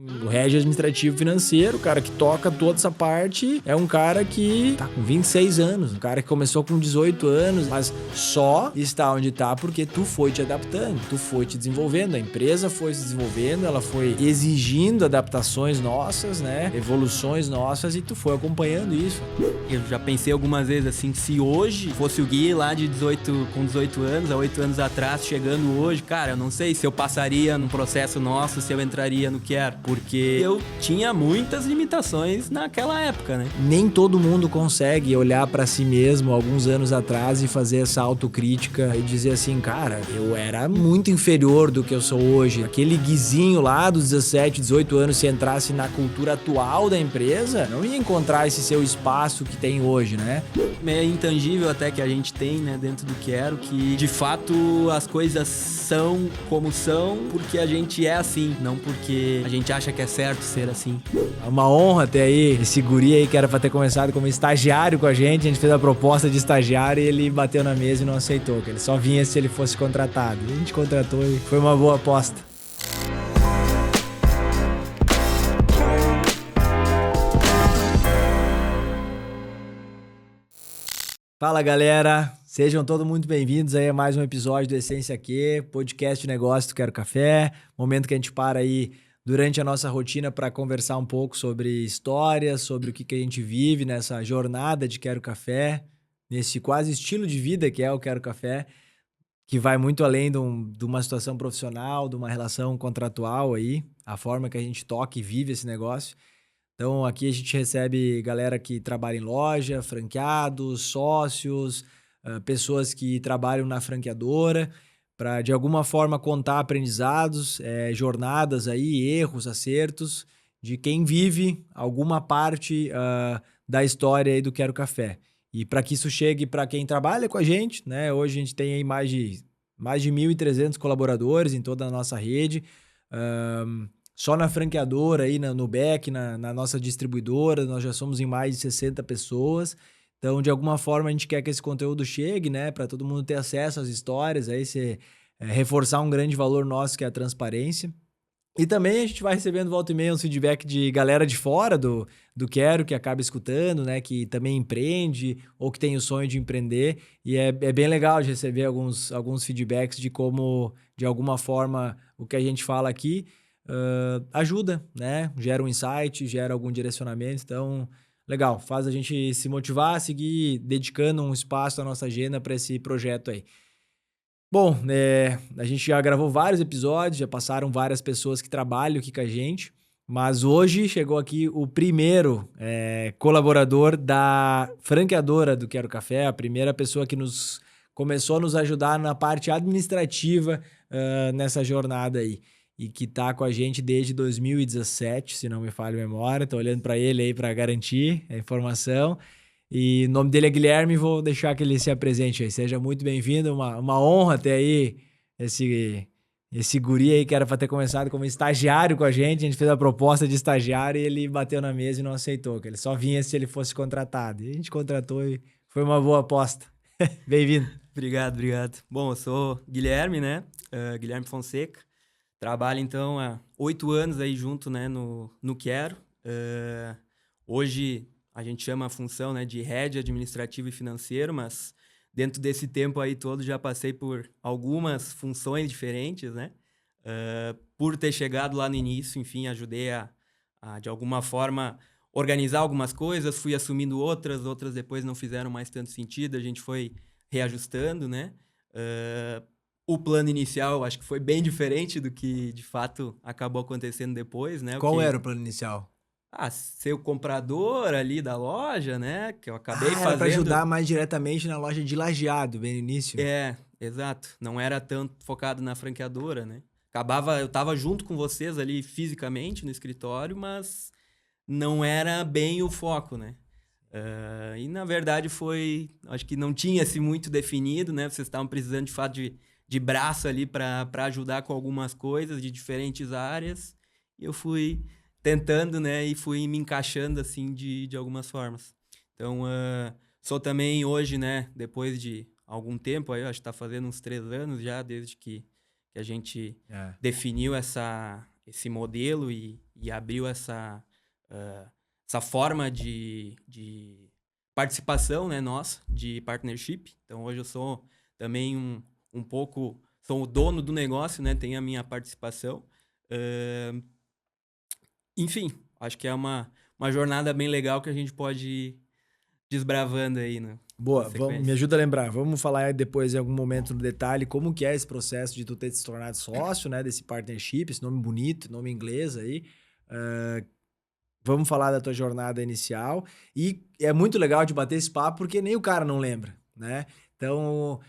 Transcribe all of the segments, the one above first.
O head administrativo financeiro, o cara que toca toda essa parte, é um cara que tá com 26 anos, um cara que começou com 18 anos, mas só está onde tá porque tu foi te adaptando, tu foi te desenvolvendo, a empresa foi se desenvolvendo, ela foi exigindo adaptações nossas, né, evoluções nossas, e tu foi acompanhando isso. Eu já pensei algumas vezes assim, se hoje fosse o Gui lá de 18 anos, há 8 anos atrás, chegando hoje, cara, eu não sei se eu passaria num processo nosso, se eu entraria no Quero, porque eu tinha muitas limitações naquela época, né? Nem todo mundo consegue olhar pra si mesmo alguns anos atrás e fazer essa autocrítica e dizer assim, cara, eu era muito inferior do que eu sou hoje. Aquele guizinho lá dos 17, 18 anos, se entrasse na cultura atual da empresa, não ia encontrar esse seu espaço que tem hoje, né? É intangível até que a gente tem, né, dentro do Quero, que de fato as coisas são como são porque a gente é assim, não porque a gente acha que é certo ser assim. É uma honra ter aí esse guri aí que era pra ter começado como estagiário com a gente fez a proposta de estagiário e ele bateu na mesa e não aceitou, que ele só vinha se ele fosse contratado. E a gente contratou e foi uma boa aposta. Fala galera, sejam todos muito bem-vindos aí a mais um episódio do Essência Q, podcast de negócio do Quero Café, momento que a gente para aí durante a nossa rotina para conversar um pouco sobre histórias, sobre o que a gente vive nessa jornada de Quero Café, nesse quase estilo de vida que é o Quero Café, que vai muito além de uma situação profissional, de uma relação contratual aí, a forma que a gente toca e vive esse negócio. Então, aqui a gente recebe galera que trabalha em loja, franqueados, sócios, pessoas que trabalham na franqueadora, para de alguma forma contar aprendizados, jornadas aí, erros, acertos, de quem vive alguma parte da história aí do Quero Café. E para que isso chegue para quem trabalha com a gente, né? Hoje a gente tem aí mais de 1.300 colaboradores em toda a nossa rede. Só na franqueadora, aí no back, na nossa distribuidora, nós já somos em mais de 60 pessoas. Então, de alguma forma, a gente quer que esse conteúdo chegue, né? Para todo mundo ter acesso às histórias, aí reforçar um grande valor nosso, que é a transparência. E também a gente vai recebendo volta e meia uns feedback de galera de fora do Quero, que acaba escutando, né? Que também empreende ou que tem o sonho de empreender. E é bem legal de receber alguns feedbacks de como, de alguma forma, o que a gente fala aqui ajuda, né? Gera um insight, gera algum direcionamento. Então, legal, faz a gente se motivar a seguir dedicando um espaço da nossa agenda para esse projeto aí. Bom, a gente já gravou vários episódios, já passaram várias pessoas que trabalham aqui com a gente, mas hoje chegou aqui o primeiro colaborador da franqueadora do Quero Café, a primeira pessoa que começou a nos ajudar na parte administrativa nessa jornada aí, e que está com a gente desde 2017, se não me falha a memória. Estou olhando para ele aí para garantir a informação. E o nome dele é Guilherme, vou deixar que ele se apresente aí. Seja muito bem-vindo, uma honra ter aí esse guri aí que era para ter começado como estagiário com a gente fez a proposta de estagiário e ele bateu na mesa e não aceitou, que ele só vinha se ele fosse contratado. E a gente contratou e foi uma boa aposta. Bem-vindo. Obrigado. Bom, eu sou Guilherme, né? Guilherme Fonseca. Trabalho, então, há 8 anos aí junto, né, no Quero. Hoje a gente chama a função, né, de head administrativo e financeiro, mas dentro desse tempo aí todo já passei por algumas funções diferentes, né? Por ter chegado lá no início, enfim, ajudei a de alguma forma organizar algumas coisas, fui assumindo outras depois não fizeram mais tanto sentido, a gente foi reajustando, né? O plano inicial acho que foi bem diferente do que de fato acabou acontecendo depois, né? Qual era o plano inicial? Ser o comprador ali da loja, né? Que eu acabei Era fazendo. para ajudar mais diretamente na loja de Lajeado, bem no início. Exato. Não era tanto focado na franqueadora, né? Eu tava junto com vocês ali fisicamente no escritório, mas não era bem o foco, né? E na verdade acho que não tinha-se muito definido, né? Vocês estavam precisando de fato de braço ali para ajudar com algumas coisas de diferentes áreas. E eu fui tentando, né? E fui me encaixando, assim, de algumas formas. Então, sou também hoje, né? Depois de algum tempo, aí, acho que tá fazendo uns 3 anos já, desde que a gente definiu esse modelo e e abriu essa forma de participação, né, nossa, de partnership. Então, hoje eu sou também um pouco... Sou o dono do negócio, né? Tenho a minha participação. Enfim, acho que é uma jornada bem legal que a gente pode ir desbravando aí, né? Boa, me ajuda a lembrar. Vamos falar depois, em algum momento, no detalhe, como que é esse processo de tu ter se tornado sócio, né? Desse partnership, esse nome bonito, nome inglês aí. Vamos falar da tua jornada inicial. E é muito legal de bater esse papo, porque nem o cara não lembra, né? Então,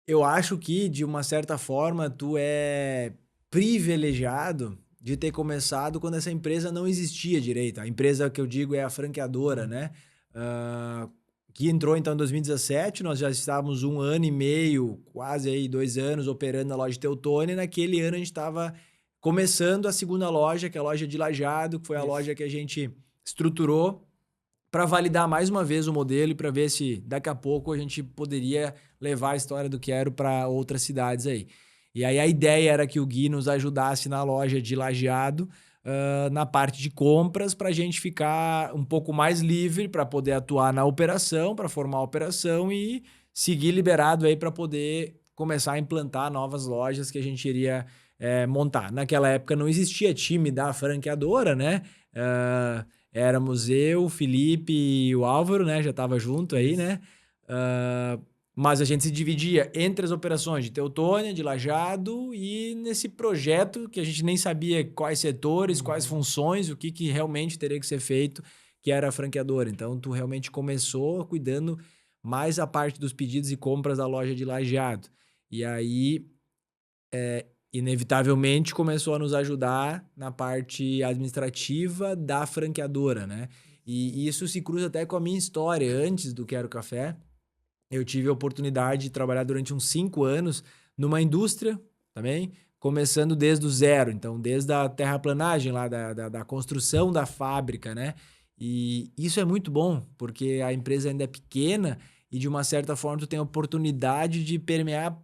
eu acho que, de uma certa forma, tu é privilegiado de ter começado quando essa empresa não existia direito. A empresa que eu digo é a franqueadora, né? Que entrou então em 2017, nós já estávamos 1 ano e meio, quase aí 2 anos, operando na loja Teutônia, e naquele ano a gente estava começando a segunda loja, que é a loja de Lajeado, que foi a loja que a gente estruturou para validar mais uma vez o modelo e para ver se daqui a pouco a gente poderia levar a história do Quero para outras cidades aí. E aí a ideia era que o Gui nos ajudasse na loja de Lajeado, na parte de compras, para a gente ficar um pouco mais livre para poder atuar na operação, para formar a operação e seguir liberado aí para poder começar a implantar novas lojas que a gente iria montar. Naquela época não existia time da franqueadora, né? Éramos eu, o Felipe e o Álvaro, né? Já estava junto aí, né? Mas a gente se dividia entre as operações de Teutônia, de Lajeado e nesse projeto que a gente nem sabia quais setores, quais funções, o que realmente teria que ser feito, que era a franqueadora. Então, tu realmente começou cuidando mais a parte dos pedidos e compras da loja de Lajeado. E aí, inevitavelmente, começou a nos ajudar na parte administrativa da franqueadora, né? E isso se cruza até com a minha história. Antes do Quero Café, eu tive a oportunidade de trabalhar durante uns 5 anos numa indústria também, começando desde o zero. Então, desde a terraplanagem lá, da construção da fábrica, né? E isso é muito bom, porque a empresa ainda é pequena e, de uma certa forma, tu tem a oportunidade de permear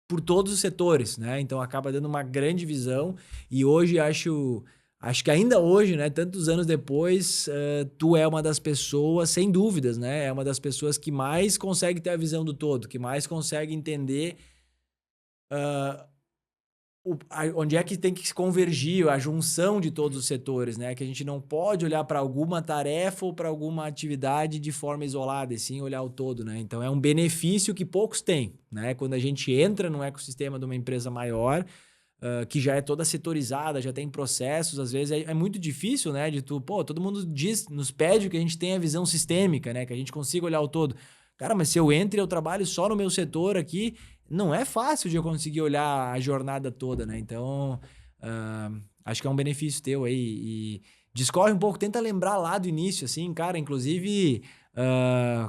por todos os setores, né? Então, acaba dando uma grande visão. E hoje, acho que ainda hoje, né, tantos anos depois, tu é uma das pessoas, sem dúvidas, né? É uma das pessoas que mais consegue ter a visão do todo, que mais consegue entender onde é que tem que se convergir a junção de todos os setores, né? Que a gente não pode olhar para alguma tarefa ou para alguma atividade de forma isolada, e sim olhar o todo, né? Então, é um benefício que poucos têm, né? Quando a gente entra no ecossistema de uma empresa maior, que já é toda setorizada, já tem processos, às vezes é muito difícil, né? Todo mundo nos pede que a gente tenha a visão sistêmica, né? Que a gente consiga olhar o todo. Cara, mas se eu entro e eu trabalho só no meu setor aqui, não é fácil de eu conseguir olhar a jornada toda, né? Então, acho que é um benefício teu aí. E discorre um pouco, tenta lembrar lá do início, assim, cara, inclusive...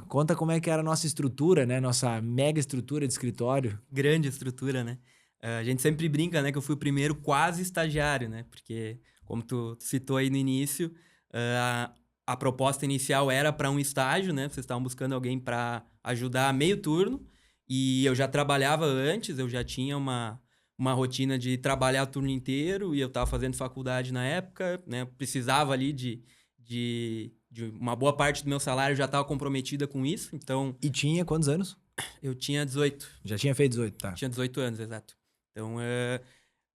conta como é que era a nossa estrutura, né? Nossa mega estrutura de escritório. Grande estrutura, né? A gente sempre brinca, né, que eu fui o primeiro quase estagiário, né? Porque, como tu citou aí no início, a proposta inicial era para um estágio, né? Vocês estavam buscando alguém para ajudar meio turno. E eu já trabalhava antes, eu já tinha uma rotina de trabalhar o turno inteiro e eu estava fazendo faculdade na época, né? Precisava ali de uma boa parte do meu salário, já estava comprometida com isso, então... E tinha quantos anos? Eu tinha 18. Já tinha feito 18, tá. Tinha 18 anos, exato. Então,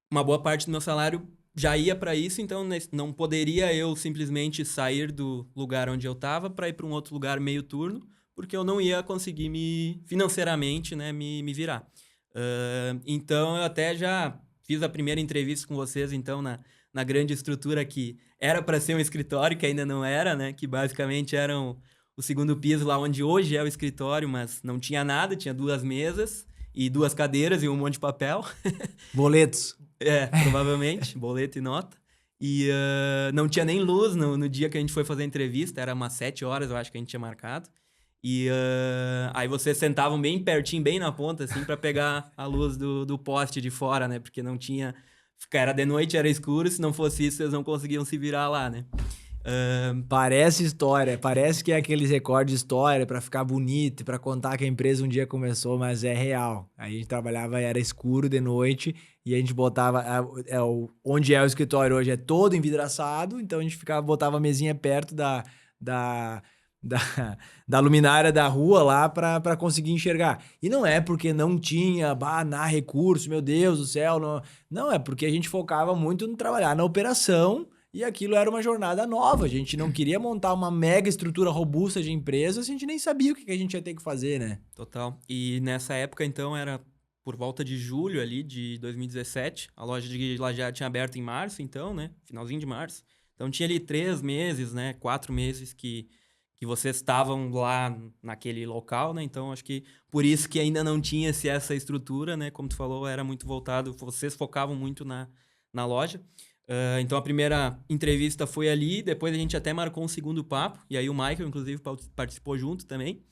uma boa parte do meu salário já ia para isso, então não poderia eu simplesmente sair do lugar onde eu estava para ir para um outro lugar meio turno, porque eu não ia conseguir financeiramente, né, me virar. Então, eu até já fiz a primeira entrevista com vocês, então, na grande estrutura que era para ser um escritório, que ainda não era, né, que basicamente era o segundo piso lá onde hoje é o escritório, mas não tinha nada, tinha 2 mesas e 2 cadeiras e um monte de papel. Boletos. Provavelmente, boleto e nota. E não tinha nem luz no dia que a gente foi fazer a entrevista, era umas 7 horas, eu acho que a gente tinha marcado. E aí vocês sentavam bem pertinho, bem na ponta, assim, para pegar a luz do poste de fora, né? Porque não tinha... Era de noite, era escuro, se não fosse isso, vocês não conseguiam se virar lá, né? Parece história, parece que é aqueles recordes de história pra ficar bonito, pra contar que a empresa um dia começou, mas é real. Aí a gente trabalhava, era escuro de noite e a gente botava, onde é o escritório hoje é todo envidraçado, então a gente botava a mesinha perto da, da, da luminária da rua lá pra conseguir enxergar. E não é porque não tinha, recurso, meu Deus do céu, não é porque a gente focava muito no trabalhar na operação. E aquilo era uma jornada nova. A gente não queria montar uma mega estrutura robusta de empresa, a gente nem sabia o que a gente ia ter que fazer, né? Total. E nessa época, então, era por volta de julho ali de 2017. A loja de Lajeado tinha aberto em março, então, né? Finalzinho de março. Então tinha ali 3 meses, né? 4 meses que vocês estavam lá naquele local, né? Então acho que por isso que ainda não tinha essa estrutura, né? Como tu falou, era muito voltado, vocês focavam muito na loja. Então a primeira entrevista foi ali, depois a gente até marcou um segundo papo, e aí o Michael, inclusive, participou junto também.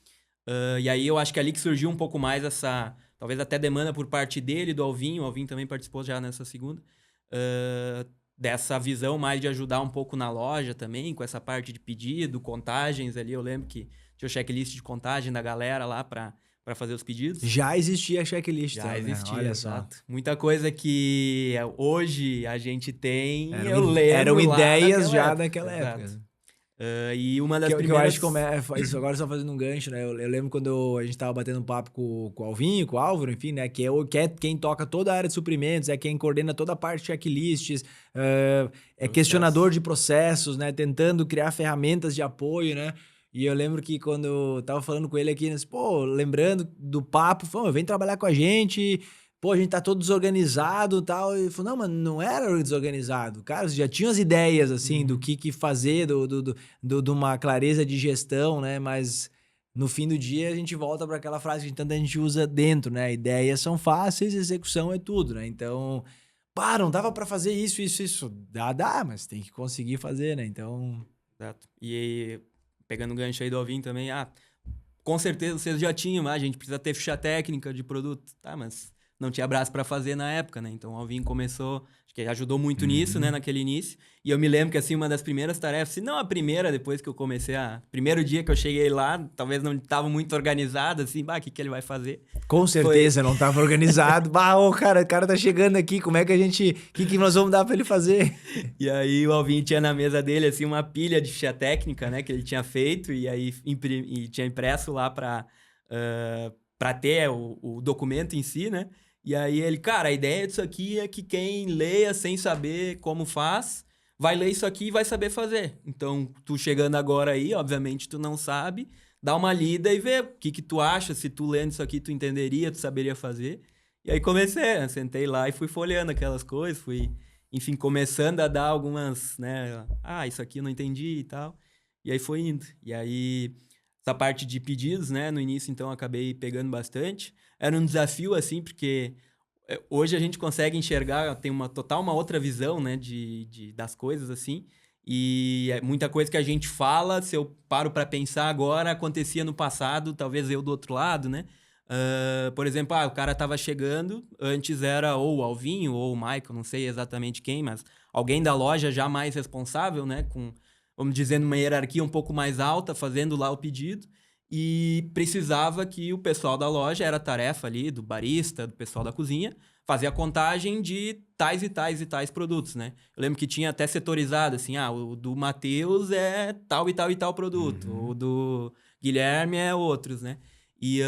E aí eu acho que ali que surgiu um pouco mais essa, talvez até demanda por parte dele, do Alvinho. O Alvinho também participou já nessa segunda. Dessa visão mais de ajudar um pouco na loja também, com essa parte de pedido, contagens ali. Eu lembro que tinha o checklist de contagem da galera lá para fazer os pedidos. Já existia checklist, Já existia, né? Olha exato. só. Muita coisa que hoje a gente tem, eu lembro eram ideias já época. daquela Exato. época. E uma das Que eu primeiras... acho que isso agora só fazendo um gancho, né? Eu lembro quando a gente tava batendo um papo com o Alvinho, com o Álvaro, enfim, né? Que é quem toca toda a área de suprimentos, é quem coordena toda a parte de checklists, é questionador de processos, né? Tentando criar ferramentas de apoio, né? E eu lembro que quando eu tava falando com ele aqui, lembrando do papo, falou, vem trabalhar com a gente, a gente tá todo desorganizado e tal. E ele falou, não, mas não era desorganizado. Cara, você já tinha as ideias, assim, do que fazer, de uma clareza de gestão, né? Mas no fim do dia a gente volta para aquela frase que tanta gente usa dentro, né? Ideias são fáceis, execução é tudo, né? Então, não dava para fazer isso. Dá, mas tem que conseguir fazer, né? Então... Exato. E pegando o gancho aí do Alvinho também, com certeza vocês já tinham, a gente precisa ter ficha técnica de produto, tá, mas não tinha braço para fazer na época, né? Então o Alvinho começou, acho que ajudou muito nisso, né, naquele início. E eu me lembro que assim, uma das primeiras tarefas, se não a primeira, depois que eu comecei primeiro dia que eu cheguei lá, talvez não estava muito organizado, assim, o que ele vai fazer? Com certeza não estava organizado. O cara tá chegando aqui, como é que a gente... O que nós vamos dar para ele fazer? E aí o Alvinho tinha na mesa dele, assim, uma pilha de ficha técnica, né, que ele tinha feito, e aí tinha impresso lá para ter o documento em si, né? E aí ele, cara, a ideia disso aqui é que quem leia sem saber como faz, vai ler isso aqui e vai saber fazer. Então, tu chegando agora aí, obviamente tu não sabe, dá uma lida e vê o que tu acha, se tu lendo isso aqui tu entenderia, tu saberia fazer. E aí comecei, né? Sentei lá e fui folheando aquelas coisas, fui, enfim, começando a dar algumas, né? Isso aqui eu não entendi e tal. E aí foi indo. E aí, essa parte de pedidos, né? No início, então, eu acabei pegando bastante. Era um desafio, assim, porque hoje a gente consegue enxergar, tem uma outra visão, né, das coisas, assim, e muita coisa que a gente fala, se eu paro para pensar agora, acontecia no passado, talvez eu do outro lado, né? Por exemplo, o cara tava chegando, antes era ou o Alvinho ou o Michael, não sei exatamente quem, mas alguém da loja já mais responsável, né, com, vamos dizer, numa hierarquia um pouco mais alta, fazendo lá o pedido. E precisava que o pessoal da loja, era tarefa ali do barista, do pessoal da cozinha, fazer a contagem de tais e tais e tais produtos, né? Eu lembro que tinha até setorizado, assim, o do Matheus é tal e tal e tal produto, o do Guilherme é outros, né? E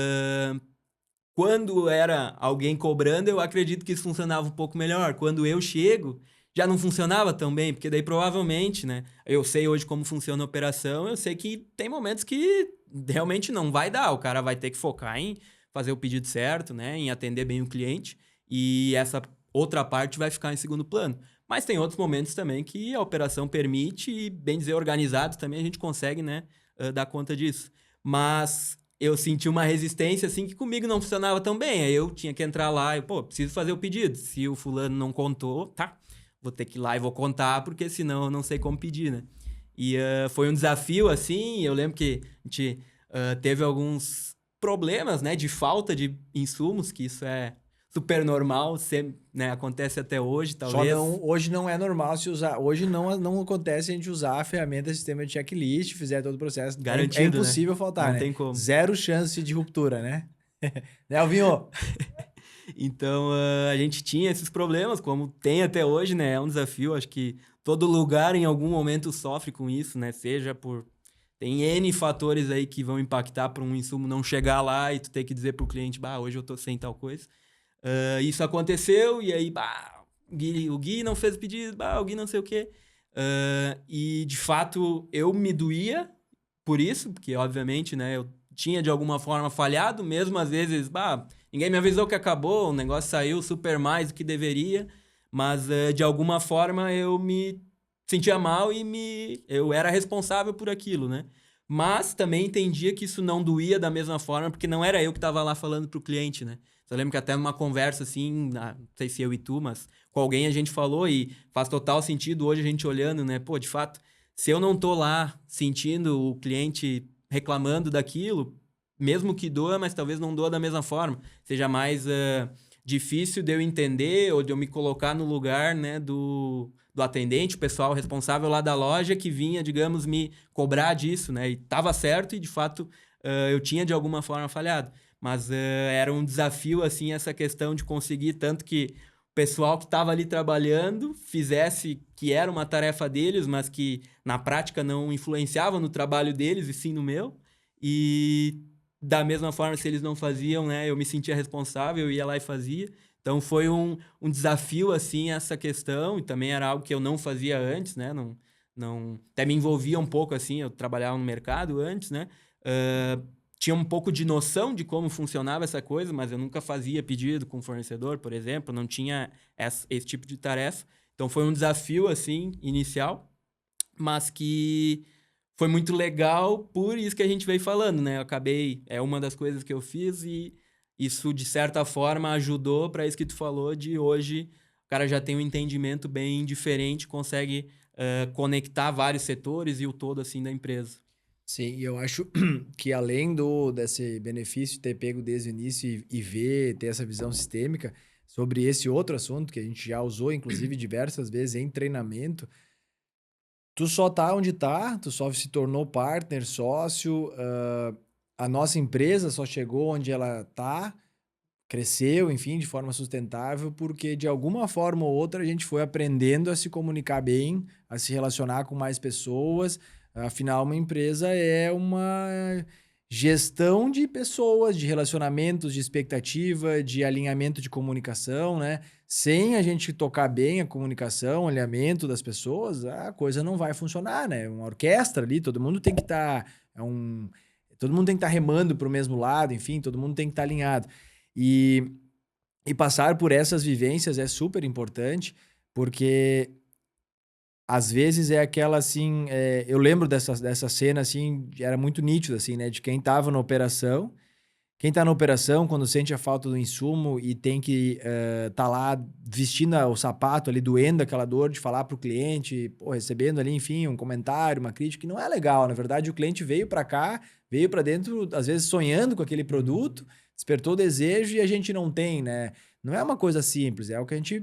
quando era alguém cobrando, eu acredito que isso funcionava um pouco melhor. Quando eu chego, já não funcionava tão bem, porque daí provavelmente, né? Eu sei hoje como funciona a operação, eu sei que tem momentos que realmente não vai dar. O cara vai ter que focar em fazer o pedido certo, né? Em atender bem o cliente. E essa outra parte vai ficar em segundo plano. Mas tem outros momentos também que a operação permite e, bem dizer, organizado também a gente consegue, né? Dar conta disso. Mas eu senti uma resistência, assim, que comigo não funcionava tão bem. Aí eu tinha que entrar lá e, preciso fazer o pedido. Se o fulano não contou, tá, vou ter que ir lá e vou contar, porque senão eu não sei como pedir, né? E foi um desafio, assim, eu lembro que a gente teve alguns problemas, né, de falta de insumos, que isso é super normal, sempre, né? Acontece até hoje, Só talvez. hoje não é normal se usar. Hoje não acontece a gente usar a ferramenta sistema de checklist, fizer todo o processo. É Garantido, impossível né? faltar, Não né? tem como. Zero chance de ruptura, né? Né, Alvinho? Então, a gente tinha esses problemas, como tem até hoje, né? É um desafio, acho que todo lugar em algum momento sofre com isso, né? Seja por... Tem N fatores aí que vão impactar para um insumo não chegar lá e tu ter que dizer pro cliente, bah, hoje eu tô sem tal coisa. Isso aconteceu e aí, bah, o Gui não fez o pedido, bah, o Gui não sei o quê. E, de fato, eu me doía por isso, porque, obviamente, né, eu tinha, de alguma forma, falhado, mesmo às vezes, bah, ninguém me avisou que acabou, o negócio saiu super mais do que deveria, mas, de alguma forma, eu me sentia mal e eu era responsável por aquilo, né? Mas também entendia que isso não doía da mesma forma, porque não era eu que estava lá falando pro cliente, né? Eu lembro que até numa conversa assim, não sei se eu e tu, mas com alguém a gente falou e faz total sentido hoje a gente olhando, né? Pô, de fato, se eu não tô lá sentindo o cliente reclamando daquilo, mesmo que doa, mas talvez não doa da mesma forma, seja mais difícil de eu entender ou de eu me colocar no lugar, né, do atendente, o pessoal responsável lá da loja que vinha, digamos, me cobrar disso, né? E tava certo e, de fato, eu tinha, de alguma forma, falhado. Mas era um desafio, assim, essa questão de conseguir tanto que o pessoal que estava ali trabalhando fizesse que era uma tarefa deles, mas que na prática não influenciava no trabalho deles e sim no meu. E da mesma forma, se eles não faziam, né, eu me sentia responsável, eu ia lá e fazia. Então foi um desafio, assim, essa questão, e também era algo que eu não fazia antes, né? Até me envolvia um pouco, assim, eu trabalhava no mercado antes, né? Tinha um pouco de noção de como funcionava essa coisa, mas eu nunca fazia pedido com o fornecedor, por exemplo, não tinha esse tipo de tarefa. Então foi um desafio, assim, inicial, mas que foi muito legal por isso que a gente veio falando, né? Eu acabei, é uma das coisas que eu fiz e isso, de certa forma, ajudou para isso que tu falou de hoje o cara já tem um entendimento bem diferente, consegue conectar vários setores e o todo, assim, da empresa. Sim, e eu acho que além desse benefício de ter pego desde o início e ver, ter essa visão sistêmica sobre esse outro assunto que a gente já usou, inclusive, diversas vezes em treinamento, tu só tá onde tá, tu só se tornou partner, sócio, a nossa empresa só chegou onde ela tá, cresceu, enfim, de forma sustentável, porque de alguma forma ou outra a gente foi aprendendo a se comunicar bem, a se relacionar com mais pessoas. Afinal, uma empresa é uma gestão de pessoas, de relacionamentos, de expectativa, de alinhamento de comunicação, né? Sem a gente tocar bem a comunicação, o alinhamento das pessoas, a coisa não vai funcionar, né? Uma orquestra ali, todo mundo tem que estar, todo mundo tem que estar remando para o mesmo lado, enfim, todo mundo tem que estar alinhado. E, e passar por essas vivências é super importante, porque às vezes é aquela assim, eu lembro dessa cena assim, era muito nítido assim, né, de quem estava na operação. Quem tá na operação, quando sente a falta do insumo e tem que tá lá vestindo o sapato ali, doendo aquela dor de falar pro cliente, pô, recebendo ali, enfim, um comentário, uma crítica, que não é legal. Na verdade, o cliente veio para cá, veio para dentro, às vezes sonhando com aquele produto, despertou desejo e a gente não tem, né? Não é uma coisa simples, é o que a gente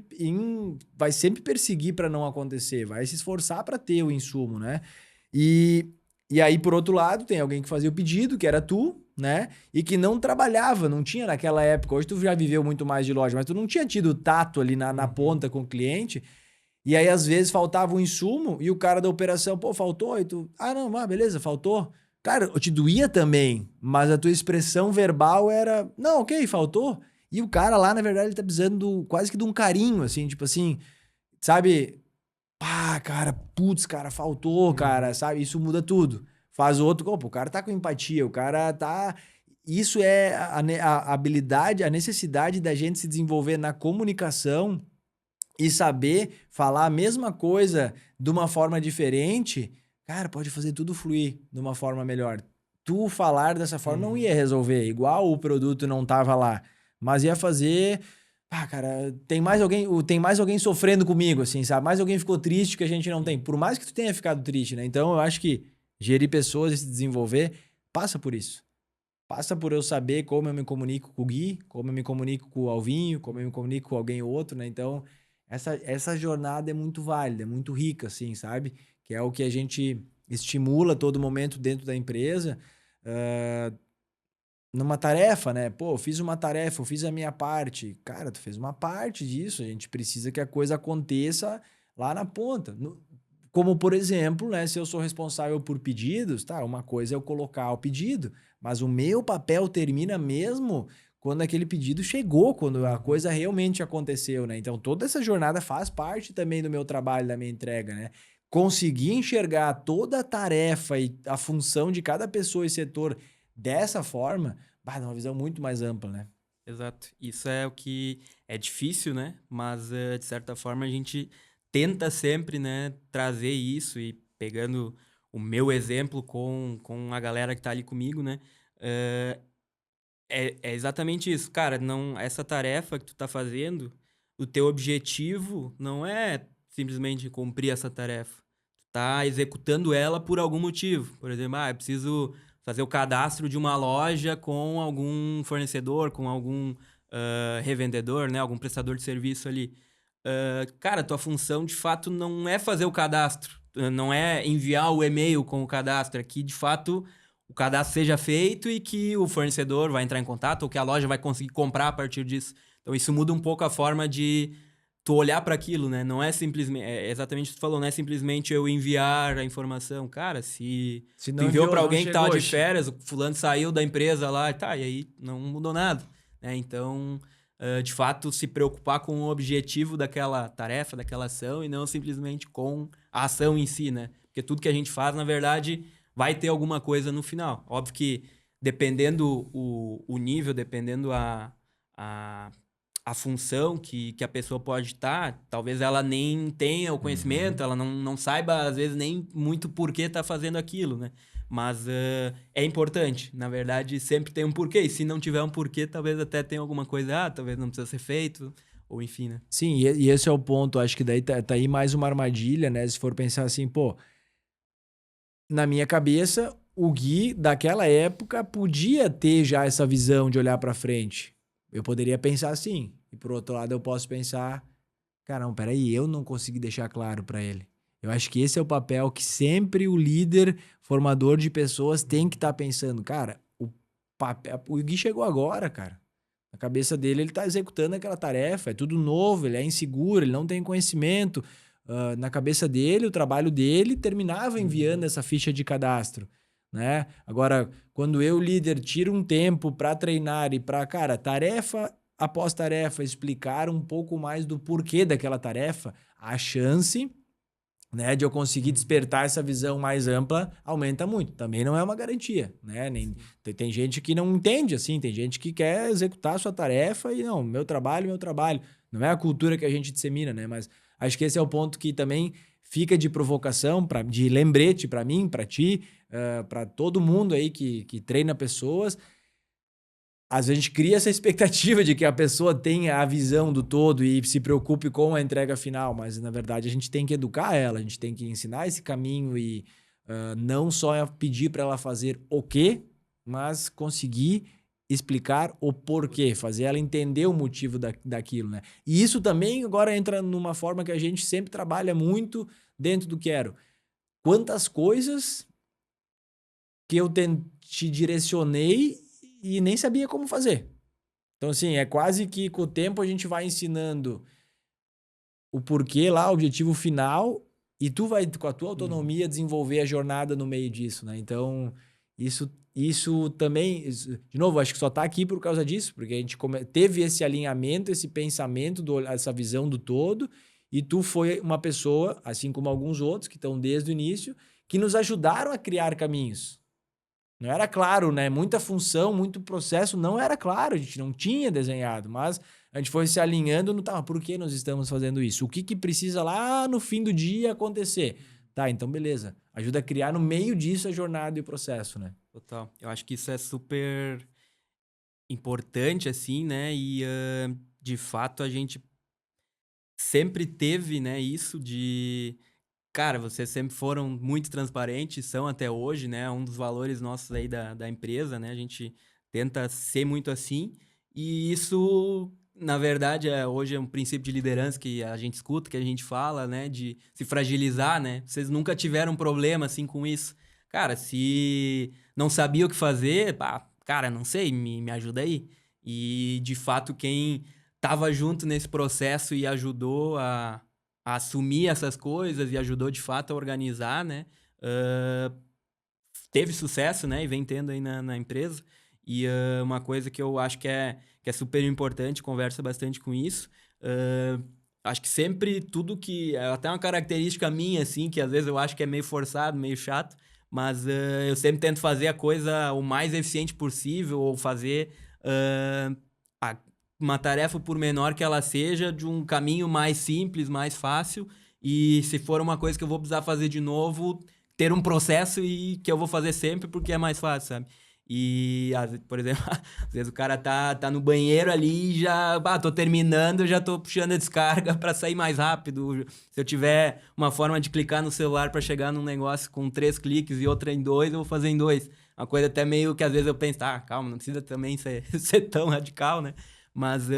vai sempre perseguir para não acontecer, vai se esforçar para ter o insumo, né? E, e aí, por outro lado, tem alguém que fazia o pedido, que era tu, né? E que não trabalhava, não tinha naquela época. Hoje tu já viveu muito mais de loja, mas tu não tinha tido tato ali na ponta com o cliente. E aí, às vezes, faltava um insumo e o cara da operação, pô, faltou. E tu, não, beleza, faltou. Cara, eu te doía também, mas a tua expressão verbal era, não, ok, faltou. E o cara lá, na verdade, ele tá precisando quase que de um carinho, assim, tipo assim, sabe? Pá, cara, putz, cara, faltou, cara, sabe? Isso muda tudo. Faz o outro, opa, o cara tá com empatia, o cara tá. Isso é a habilidade, a necessidade da gente se desenvolver na comunicação e saber falar a mesma coisa de uma forma diferente, cara, pode fazer tudo fluir de uma forma melhor. Tu falar dessa forma não ia resolver, igual o produto não tava lá, mas ia fazer. Cara, tem mais alguém sofrendo comigo, assim, sabe? Mais alguém ficou triste que a gente não tem. Por mais que tu tenha ficado triste, né? Então, eu acho que gerir pessoas e se desenvolver passa por isso. passa por eu saber como eu me comunico com o Gui, como eu me comunico com o Alvinho, como eu me comunico com alguém ou outro, né? Então, essa jornada é muito válida, é muito rica, assim, sabe? Que é o que a gente estimula a todo momento dentro da empresa, ah, numa tarefa, né? Pô, eu fiz uma tarefa, eu fiz a minha parte. Cara, tu fez uma parte disso, a gente precisa que a coisa aconteça lá na ponta. Como, por exemplo, né, se eu sou responsável por pedidos, tá? Uma coisa é eu colocar o pedido, mas o meu papel termina mesmo quando aquele pedido chegou, quando a Uhum. coisa realmente aconteceu, né? Então, toda essa jornada faz parte também do meu trabalho, da minha entrega, né? Conseguir enxergar toda a tarefa e a função de cada pessoa e setor dessa forma, bah, dá uma visão muito mais ampla, né? Exato. Isso é o que é difícil, né? Mas, de certa forma, a gente tenta sempre, né, trazer isso e pegando o meu exemplo com a galera que tá ali comigo, né? eh, é exatamente isso. Cara, não, essa tarefa que tu tá fazendo, o teu objetivo não é simplesmente cumprir essa tarefa. Tu tá executando ela por algum motivo. Por exemplo, eu preciso fazer o cadastro de uma loja com algum fornecedor, com algum revendedor, né? Algum prestador de serviço ali. Cara, tua função de fato não é fazer o cadastro, não é enviar o e-mail com o cadastro, é que de fato o cadastro seja feito e que o fornecedor vai entrar em contato ou que a loja vai conseguir comprar a partir disso. Então isso muda um pouco a forma de tu olhar para aquilo, né? Não é simplesmente, é exatamente o que tu falou, não é simplesmente eu enviar a informação. Cara, se Se tu não enviou enviou, para não alguém que tava chegou. de férias, o fulano saiu da empresa lá, tá, e aí não mudou nada, né? Então, de fato, se preocupar com o objetivo daquela tarefa, daquela ação e não simplesmente com a ação em si, né? Porque tudo que a gente faz, na verdade, vai ter alguma coisa no final. Óbvio que dependendo o nível, dependendo a, a função que a pessoa pode estar, talvez ela nem tenha o conhecimento, Uhum. ela não saiba, às vezes, nem muito por que está fazendo aquilo, né? Mas é importante. Na verdade, sempre tem um porquê. E se não tiver um porquê, talvez até tenha alguma coisa, talvez não precisa ser feito, ou enfim, né? Sim, e esse é o ponto. Acho que daí tá aí mais uma armadilha, né? Se for pensar assim, pô, na minha cabeça, o Gui daquela época podia ter já essa visão de olhar pra frente. Eu poderia pensar assim. E por outro lado, eu posso pensar, caramba, peraí, eu não consegui deixar claro pra ele. Eu acho que esse é o papel que sempre o líder, formador de pessoas, tem que estar pensando. Cara, o Gui chegou agora, cara. Na cabeça dele, ele tá executando aquela tarefa, é tudo novo, ele é inseguro, ele não tem conhecimento. Na cabeça dele, o trabalho dele terminava enviando Uhum. essa ficha de cadastro, né? Agora, quando eu, líder, tiro um tempo para treinar e para, cara, tarefa após tarefa, explicar um pouco mais do porquê daquela tarefa, a chance, né, de eu conseguir Uhum. despertar essa visão mais ampla aumenta muito. Também não é uma garantia, né? Sim. Tem gente que não entende assim, tem gente que quer executar a sua tarefa e não, meu trabalho, meu trabalho. Não é a cultura que a gente dissemina, né? Mas acho que esse é o ponto que também fica de provocação, de lembrete para mim, para ti, para todo mundo aí que treina pessoas. Às vezes a gente cria essa expectativa de que a pessoa tenha a visão do todo e se preocupe com a entrega final, mas na verdade a gente tem que educar ela, a gente tem que ensinar esse caminho e não só pedir para ela fazer o quê, mas conseguir explicar o porquê, fazer ela entender o motivo daquilo, né? E isso também agora entra numa forma que a gente sempre trabalha muito dentro do Quero. Quantas coisas que eu te direcionei e nem sabia como fazer. Então, assim, é quase que com o tempo a gente vai ensinando o porquê lá, o objetivo final, e tu vai, com a tua Uhum. autonomia, desenvolver a jornada no meio disso, né? Então, isso também, de novo, acho que só tá aqui por causa disso, porque a gente teve esse alinhamento, esse pensamento, essa visão do todo, e tu foi uma pessoa, assim como alguns outros que estão desde o início, que nos ajudaram a criar caminhos. Não era claro, né, muita função, muito processo não era claro, a gente não tinha desenhado, mas a gente foi se alinhando no: "Tá, por que nós estamos fazendo isso? O que que precisa lá no fim do dia acontecer?". Tá, então beleza, ajuda a criar no meio disso a jornada e o processo, né. Total. Eu acho que isso é super importante, assim, né? E de fato a gente sempre teve, né, isso de. Cara, vocês sempre foram muito transparentes, são até hoje, né? Um dos valores nossos aí da empresa, né? A gente tenta ser muito assim. E isso, na verdade, hoje é um princípio de liderança que a gente escuta, que a gente fala, né? De se fragilizar, né? Vocês nunca tiveram problema, assim, com isso. Cara, se não sabia o que fazer, pá, cara, não sei, me ajuda aí. E, de fato, quem tava junto nesse processo e ajudou a assumir essas coisas e ajudou, de fato, a organizar, né? Teve sucesso, né? E vem tendo aí na empresa. E uma coisa que eu acho que é super importante, conversa bastante com isso. Acho que sempre tudo que... É até uma característica minha, assim, que às vezes eu acho que é meio forçado, meio chato, mas eu sempre tento fazer a coisa o mais eficiente possível, ou fazer uma tarefa, por menor que ela seja, de um caminho mais simples, mais fácil. E se for uma coisa que eu vou precisar fazer de novo, ter um processo e que eu vou fazer sempre porque é mais fácil, sabe? E, por exemplo, às vezes o cara tá no banheiro ali e já... tô terminando, eu já tô puxando a descarga para sair mais rápido. Se eu tiver uma forma de clicar no celular para chegar num negócio com 3 cliques e outra em 2, eu vou fazer em 2. Uma coisa até meio que às vezes eu penso, calma, não precisa também ser tão radical, né? Mas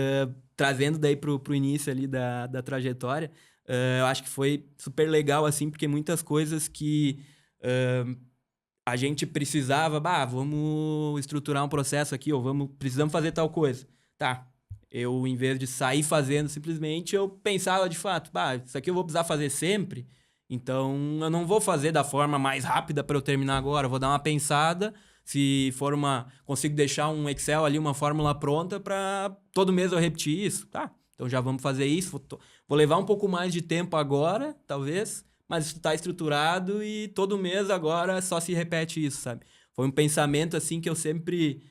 trazendo daí pro início ali da trajetória, eu acho que foi super legal, assim, porque muitas coisas que a gente precisava, vamos estruturar um processo aqui, ou precisamos fazer tal coisa. Tá, eu, em vez de sair fazendo simplesmente, eu pensava de fato, isso aqui eu vou precisar fazer sempre, então eu não vou fazer da forma mais rápida para eu terminar agora, eu vou dar uma pensada, se for consigo deixar um Excel ali, uma fórmula pronta para todo mês eu repetir isso, tá? Então já vamos fazer isso, vou levar um pouco mais de tempo agora, talvez, mas isso tá estruturado e todo mês agora só se repete isso, sabe? Foi um pensamento, assim, que eu sempre...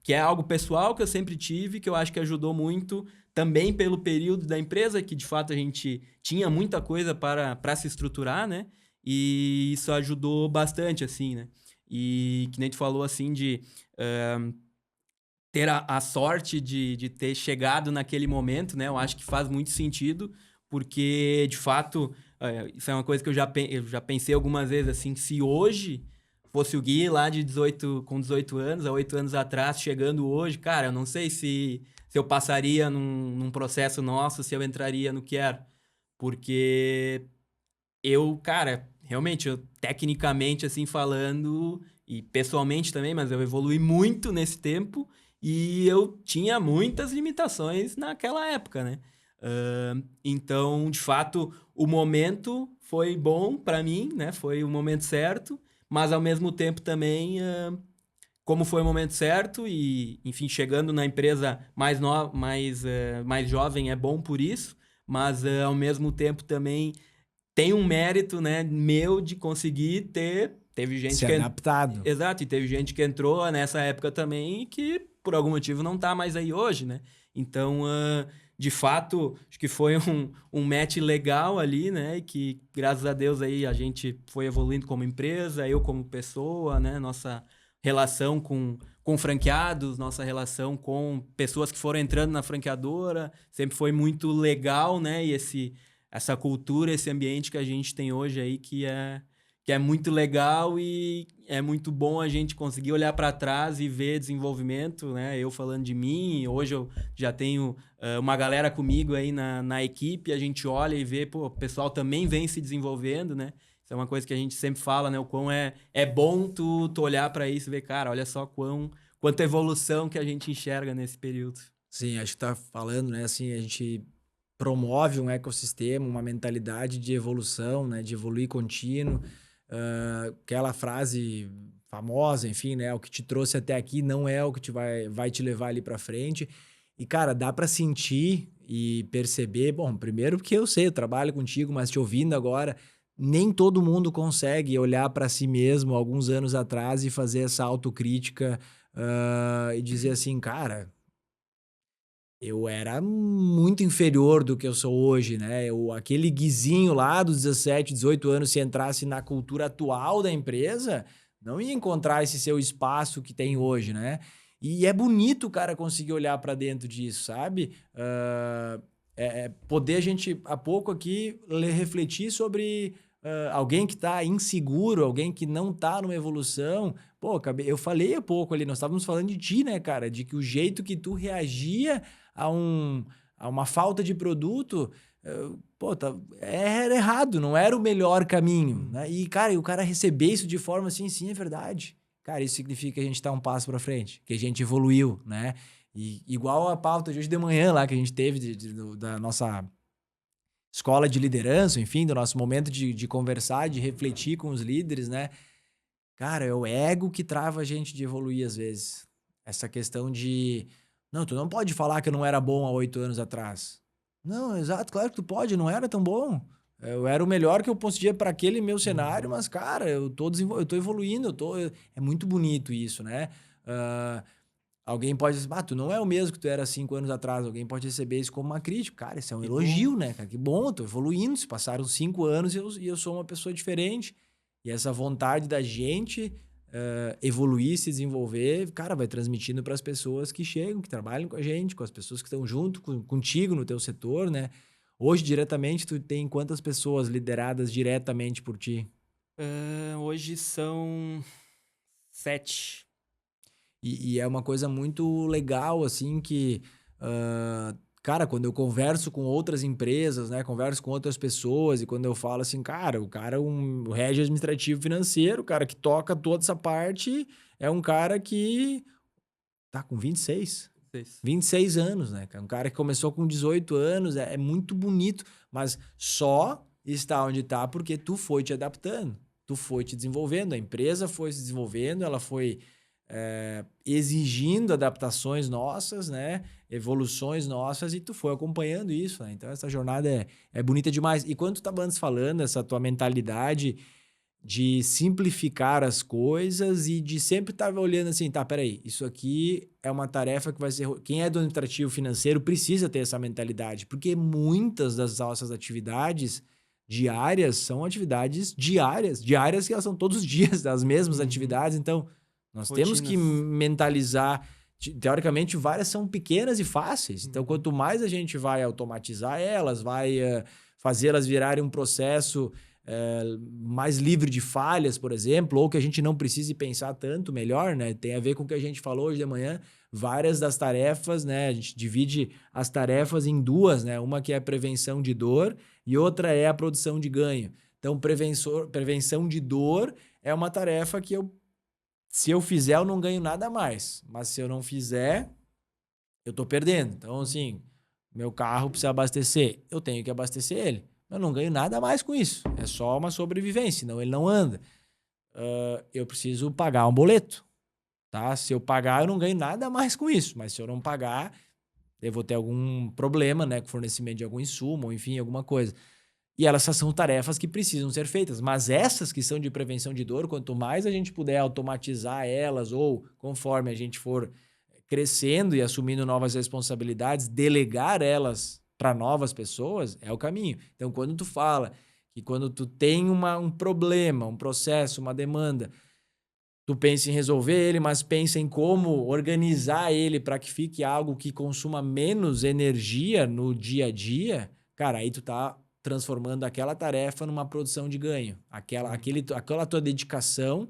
que é algo pessoal que eu sempre tive, que eu acho que ajudou muito, também pelo período da empresa, que de fato a gente tinha muita coisa para se estruturar, né? E isso ajudou bastante, assim, né? E que nem tu falou, assim, de ter a sorte de ter chegado naquele momento, né? Eu acho que faz muito sentido, porque, de fato, isso é uma coisa que eu já pensei algumas vezes, assim, se hoje fosse o Gui lá com 18 anos, há 8 anos atrás, chegando hoje, cara, eu não sei se eu passaria num processo nosso, se eu entraria no que era. Porque cara, realmente, tecnicamente, assim, falando, e pessoalmente também, mas eu evolui muito nesse tempo e eu tinha muitas limitações naquela época, né? Então, de fato, o momento foi bom para mim, né? Foi o momento certo, mas ao mesmo tempo também, como foi o momento certo e, enfim, chegando na empresa mais jovem é bom por isso, mas ao mesmo tempo também tem um mérito, né, meu de conseguir teve gente Se que adaptado. exato, e teve gente que entrou nessa época também e que por algum motivo não tá mais aí hoje, né? Então, de fato, acho que foi um match legal ali, né? E que graças a Deus aí a gente foi evoluindo como empresa, eu como pessoa, né? Nossa relação com franqueados, nossa relação com pessoas que foram entrando na franqueadora, sempre foi muito legal, né? E essa cultura, esse ambiente que a gente tem hoje aí, que é muito legal e é muito bom a gente conseguir olhar para trás e ver desenvolvimento, né? Eu falando de mim, hoje eu já tenho uma galera comigo aí na equipe, a gente olha e vê, pô, o pessoal também vem se desenvolvendo, né? Isso é uma coisa que a gente sempre fala, né? O quão é bom tu olhar para isso e ver, cara, olha só quanta evolução que a gente enxerga nesse período. Sim, acho que tá falando, né? Assim, a gente promove um ecossistema, uma mentalidade de evolução, né? De evoluir contínuo. Aquela frase famosa, enfim, né? O que te trouxe até aqui não é o que vai te levar ali para frente. E, cara, dá para sentir e perceber, bom, primeiro porque eu sei, eu trabalho contigo, mas te ouvindo agora, nem todo mundo consegue olhar para si mesmo alguns anos atrás e fazer essa autocrítica, e dizer assim, cara, eu era muito inferior do que eu sou hoje, né? Aquele guizinho lá dos 17, 18 anos, se entrasse na cultura atual da empresa, não ia encontrar esse seu espaço que tem hoje, né? E é bonito o cara conseguir olhar para dentro disso, sabe? Poder a gente, há pouco aqui, refletir sobre alguém que está inseguro, alguém que não está numa evolução. Pô, eu falei há pouco ali, nós estávamos falando de ti, né, cara? De que o jeito que tu reagia a uma falta de produto, pô, era errado, não era o melhor caminho, né? E, cara, o cara receber isso de forma assim, sim, é verdade. Cara, isso significa que a gente está um passo para frente, que a gente evoluiu, né? E igual a pauta de hoje de manhã lá que a gente teve da nossa escola de liderança, enfim, do nosso momento de conversar, de refletir com os líderes, né? Cara, é o ego que trava a gente de evoluir às vezes. Essa questão de, não, tu não pode falar que eu não era bom há 8 anos atrás. Não, exato, claro que tu pode, não era tão bom. Eu era o melhor que eu conseguia para aquele meu cenário, mas, cara, eu tô evoluindo, é muito bonito isso, né? Ah, alguém pode dizer, tu não é o mesmo que tu era 5 anos atrás. Alguém pode receber isso como uma crítica. Cara, isso é um elogio, né, cara? Que bom, eu tô evoluindo. Se passaram 5 anos e eu sou uma pessoa diferente. E essa vontade da gente evoluir, se desenvolver, cara, vai transmitindo para as pessoas que chegam, que trabalham com a gente, com as pessoas que estão junto contigo no teu setor, né? Hoje, diretamente, tu tem quantas pessoas lideradas diretamente por ti? Hoje são 7. E é uma coisa muito legal, assim, que, cara, quando eu converso com outras empresas, né, converso com outras pessoas, e quando eu falo assim, cara, o cara é um rege administrativo financeiro, o cara que toca toda essa parte, é um cara que tá com 26 anos, né? Um cara que começou com 18 anos, é muito bonito, mas só está onde está porque tu foi te adaptando, tu foi te desenvolvendo, a empresa foi se desenvolvendo, ela foi exigindo adaptações nossas, né? Evoluções nossas, e tu foi acompanhando isso, né? Então essa jornada é bonita demais. E quando tu estava antes falando, essa tua mentalidade de simplificar as coisas e de sempre estar olhando assim, tá, peraí, isso aqui é uma tarefa que vai ser... Quem é do administrativo financeiro precisa ter essa mentalidade, porque muitas das nossas atividades diárias são atividades diárias que elas são todos os dias das mesmas atividades, então nós temos que mentalizar. Teoricamente, várias são pequenas e fáceis, então quanto mais a gente vai automatizar elas, vai fazê-las virarem um processo mais livre de falhas, por exemplo, ou que a gente não precise pensar tanto, melhor, né? Tem a ver com o que a gente falou hoje de manhã. Várias das tarefas, né? A gente divide as tarefas em duas, né? Uma que é a prevenção de dor e outra é a produção de ganho. Então, prevenção de dor é uma tarefa que se eu fizer, eu não ganho nada mais. Mas se eu não fizer, eu tô perdendo. Então, assim, meu carro precisa abastecer. Eu tenho que abastecer ele. Eu não ganho nada mais com isso. É só uma sobrevivência, senão ele não anda. Eu preciso pagar um boleto, tá? Se eu pagar, eu não ganho nada mais com isso. Mas se eu não pagar, eu vou ter algum problema, né? Com fornecimento de algum insumo, ou enfim, alguma coisa. E elas são tarefas que precisam ser feitas. Mas essas que são de prevenção de dor, quanto mais a gente puder automatizar elas, ou conforme a gente for crescendo e assumindo novas responsabilidades, delegar elas para novas pessoas, é o caminho. Então, quando tu fala que quando tu tem um problema, um processo, uma demanda, tu pensa em resolver ele, mas pensa em como organizar ele para que fique algo que consuma menos energia no dia a dia, cara, aí tu tá transformando aquela tarefa numa produção de ganho. Aquela tua dedicação,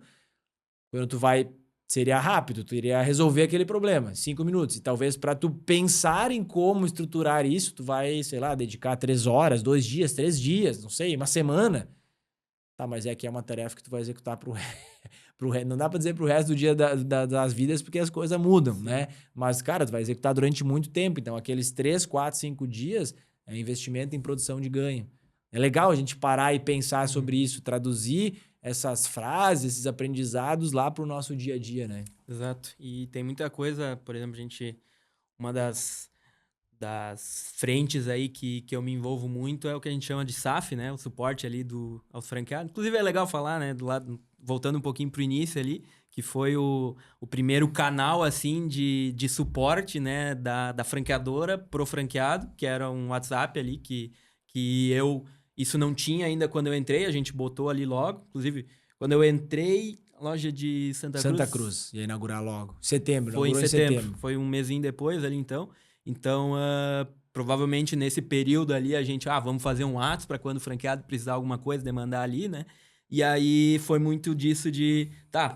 quando tu vai... Seria rápido, tu iria resolver aquele problema, 5 minutos. E talvez para tu pensar em como estruturar isso, tu vai, sei lá, dedicar 3 horas, 2 dias, 3 dias, não sei, uma semana. Tá, mas é que é uma tarefa que tu vai executar não dá para dizer pro resto do dia das vidas, porque as coisas mudam, né? Mas, cara, tu vai executar durante muito tempo. Então, aqueles 3, 4, 5 dias é investimento em produção de ganho. É legal a gente parar e pensar sobre isso, traduzir essas frases, esses aprendizados lá pro nosso dia a dia, né? Exato. E tem muita coisa, por exemplo, uma das frentes aí que eu me envolvo muito é o que a gente chama de SAF, né? O suporte ali aos franqueados. Inclusive é legal falar, né? Do lado, voltando um pouquinho pro início ali, que foi o primeiro canal, assim, de suporte, né? Da franqueadora pro franqueado, que era um WhatsApp ali que isso não tinha ainda quando eu entrei, a gente botou ali logo. Inclusive, quando eu entrei, loja de Santa Cruz, ia inaugurar logo. Setembro, foi em inaugurou em setembro. Foi um mesinho depois ali, então. Então, provavelmente nesse período ali a gente, vamos fazer um ato para quando o franqueado precisar alguma coisa, demandar ali, né? E aí foi muito disso de,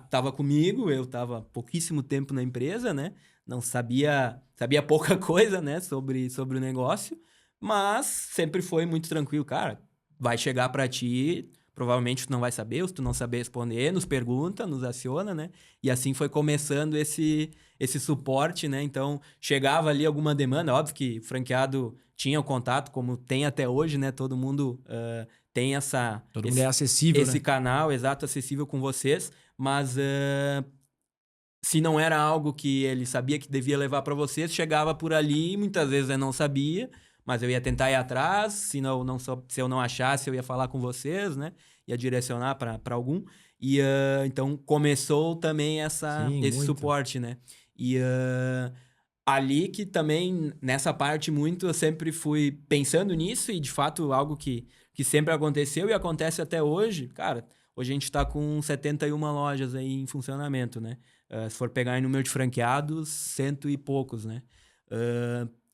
tava comigo, eu tava pouquíssimo tempo na empresa, né? Não sabia pouca coisa, né, sobre o negócio, mas sempre foi muito tranquilo, cara, vai chegar para ti, provavelmente tu não vai saber, ou se tu não saber responder, nos pergunta, nos aciona, né? E assim foi começando esse suporte, né? Então, chegava ali alguma demanda, óbvio que o franqueado tinha o contato, como tem até hoje, né? Todo mundo tem Todo mundo é acessível, esse né? canal, exato, acessível com vocês, mas se não era algo que ele sabia que devia levar para vocês, chegava por ali e muitas vezes eu não sabia, mas eu ia tentar ir atrás, se eu não achasse, eu ia falar com vocês, né? Ia direcionar para algum. E então começou também esse suporte, né? E ali que também, nessa parte muito, eu sempre fui pensando nisso e de fato algo que sempre aconteceu e acontece até hoje. Cara, hoje a gente está com 71 lojas aí em funcionamento, né? Se for pegar em número de franqueados, 100 e poucos, né?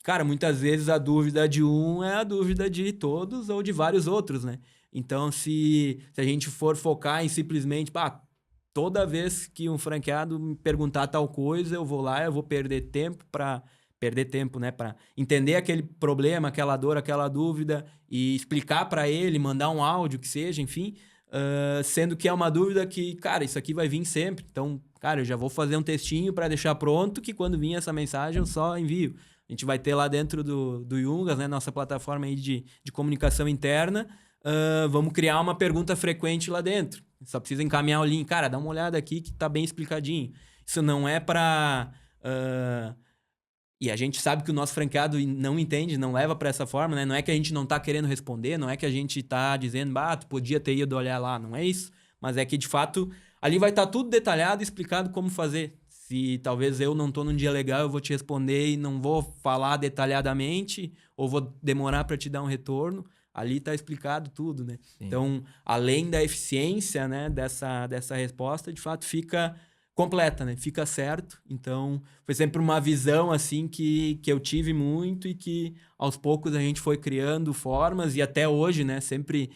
Cara, muitas vezes a dúvida de um é a dúvida de todos ou de vários outros, né? Então, se a gente for focar em simplesmente, toda vez que um franqueado me perguntar tal coisa, eu vou lá, eu vou perder tempo, né, para entender aquele problema, aquela dor, aquela dúvida e explicar para ele, mandar um áudio que seja, enfim, sendo que é uma dúvida que, cara, isso aqui vai vir sempre. Então, cara, eu já vou fazer um textinho para deixar pronto que quando vir essa mensagem eu só envio. A gente vai ter lá dentro do Yungas, né, nossa plataforma aí de comunicação interna, vamos criar uma pergunta frequente lá dentro. Só precisa encaminhar o link. Cara, dá uma olhada aqui que tá bem explicadinho. Isso não é para... E a gente sabe que o nosso franqueado não entende, não leva para essa forma, né? Não é que a gente não tá querendo responder, não é que a gente tá dizendo, tu podia ter ido olhar lá, não é isso. Mas é que, de fato, ali vai estar tudo detalhado e explicado como fazer. Se talvez eu não tô num dia legal, eu vou te responder e não vou falar detalhadamente ou vou demorar para te dar um retorno. Ali está explicado tudo, né? Sim. Então, além da eficiência, né, dessa resposta, de fato, fica completa, né? Fica certo. Então, foi sempre uma visão, assim, que eu tive muito e que, aos poucos, a gente foi criando formas e até hoje, né? Sempre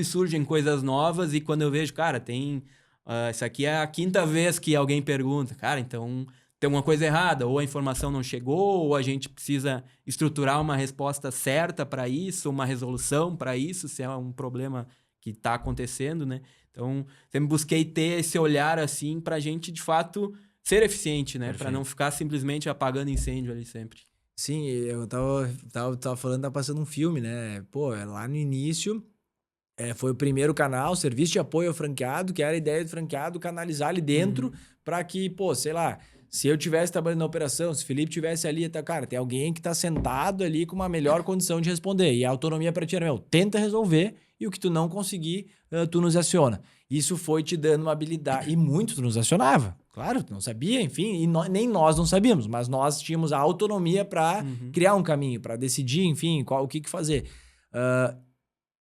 surgem coisas novas e quando eu vejo, cara, isso aqui é a 5ª vez que alguém pergunta. Cara, então... tem alguma coisa errada, ou a informação não chegou, ou a gente precisa estruturar uma resposta certa para isso, uma resolução para isso, se é um problema que está acontecendo, né? Então, sempre busquei ter esse olhar assim para a gente, de fato, ser eficiente, né? Para não ficar simplesmente apagando incêndio ali sempre. Sim, eu tava falando, tá passando um filme, né? Pô, lá no início... foi o primeiro canal, serviço de apoio ao franqueado, que era a ideia do franqueado canalizar ali dentro para que, pô, sei lá, se eu tivesse trabalhando na operação, se o Felipe tivesse ali, cara, tem alguém que tá sentado ali com uma melhor condição de responder. E a autonomia para ti era, tenta resolver e o que tu não conseguir, tu nos aciona. Isso foi te dando uma habilidade. E muito tu nos acionava. Claro, tu não sabia, enfim, e nem nós não sabíamos, mas nós tínhamos a autonomia para criar um caminho, para decidir, enfim, o que fazer.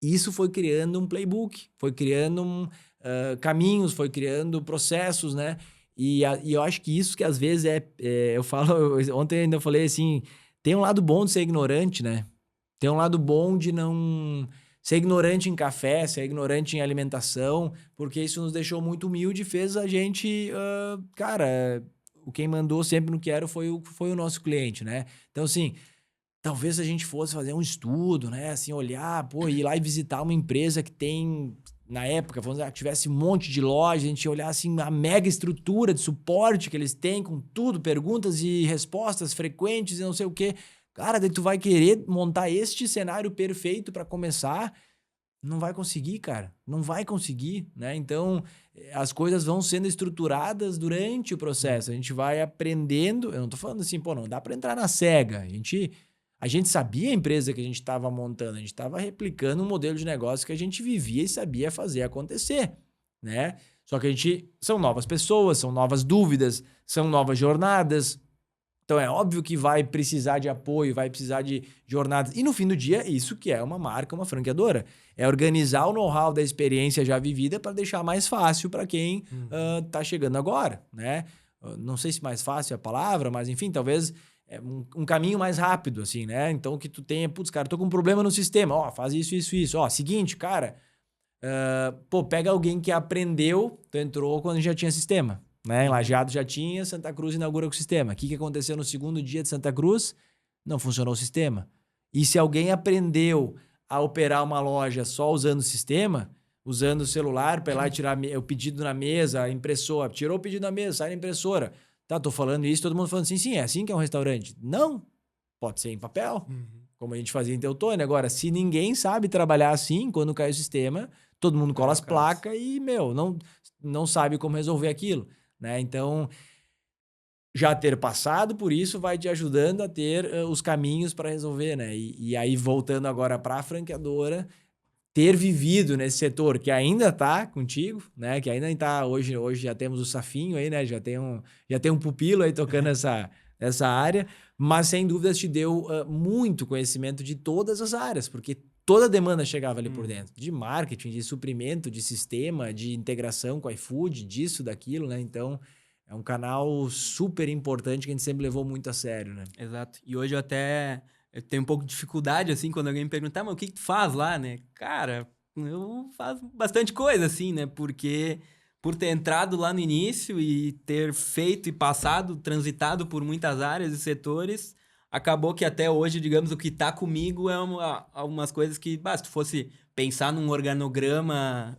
Isso foi criando um playbook, foi criando caminhos, foi criando processos, né? E eu acho que isso que às vezes eu falo, ontem ainda falei assim, tem um lado bom de ser ignorante, né? Tem um lado bom de não ser ignorante em café, ser ignorante em alimentação, porque isso nos deixou muito humilde e fez a gente, cara, quem mandou sempre no que era foi o nosso cliente, né? Então, assim... talvez a gente fosse fazer um estudo, né? Assim, olhar, ir lá e visitar uma empresa que tem, na época, vamos dizer, que tivesse um monte de lojas, a gente olhar, assim, a mega estrutura de suporte que eles têm, com tudo, perguntas e respostas frequentes e não sei o quê. Cara, daí tu vai querer montar este cenário perfeito para começar, não vai conseguir, cara. Não vai conseguir, né? Então, as coisas vão sendo estruturadas durante o processo. A gente vai aprendendo. Eu não tô falando assim, não dá para entrar na cega. A gente sabia a empresa que a gente estava montando, a gente estava replicando um modelo de negócio que a gente vivia e sabia fazer acontecer, né? Só que são novas pessoas, são novas dúvidas, são novas jornadas. Então é óbvio que vai precisar de apoio, vai precisar de jornadas. E no fim do dia, isso que é uma marca, uma franqueadora. É organizar o know-how da experiência já vivida para deixar mais fácil para quem tá chegando agora, né? Não sei se mais fácil é a palavra, mas enfim, talvez... um caminho mais rápido, assim, né? Então, que tu tenha, putz, cara, tô com um problema no sistema, ó, faz isso, isso, isso. Ó, seguinte, cara, pega alguém que aprendeu, tu entrou quando já tinha sistema, né? Em Lajeado já tinha, Santa Cruz inaugura com o sistema. O que aconteceu no segundo dia de Santa Cruz? Não funcionou o sistema. E se alguém aprendeu a operar uma loja só usando o sistema, usando o celular para ir lá tirar o pedido na mesa, a impressora, tirou o pedido na mesa, sai na impressora. Tá, tô falando isso, todo mundo falando assim, sim, é assim que é um restaurante. Não, pode ser em papel, como a gente fazia em Teutônia. Agora, se ninguém sabe trabalhar assim, quando cai o sistema, todo mundo cola as placas e, não sabe como resolver aquilo, né? Então, já ter passado por isso vai te ajudando a ter os caminhos para resolver, né? E aí, voltando agora para a franqueadora, ter vivido nesse setor que ainda está contigo, né? Que ainda está hoje já temos o Safinho aí, né? Já tem um pupilo aí tocando essa área, mas sem dúvidas te deu muito conhecimento de todas as áreas, porque toda a demanda chegava ali por dentro, de marketing, de suprimento, de sistema, de integração com o iFood, disso, daquilo, né? Então, é um canal super importante que a gente sempre levou muito a sério, né? Exato. E hoje eu tenho um pouco de dificuldade, assim, quando alguém me perguntar, mas o que tu faz lá, né? Cara, eu faço bastante coisa, assim, né? Porque por ter entrado lá no início e ter feito e passado, transitado por muitas áreas e setores, acabou que até hoje, digamos, o que tá comigo é algumas coisas que, se tu fosse pensar num organograma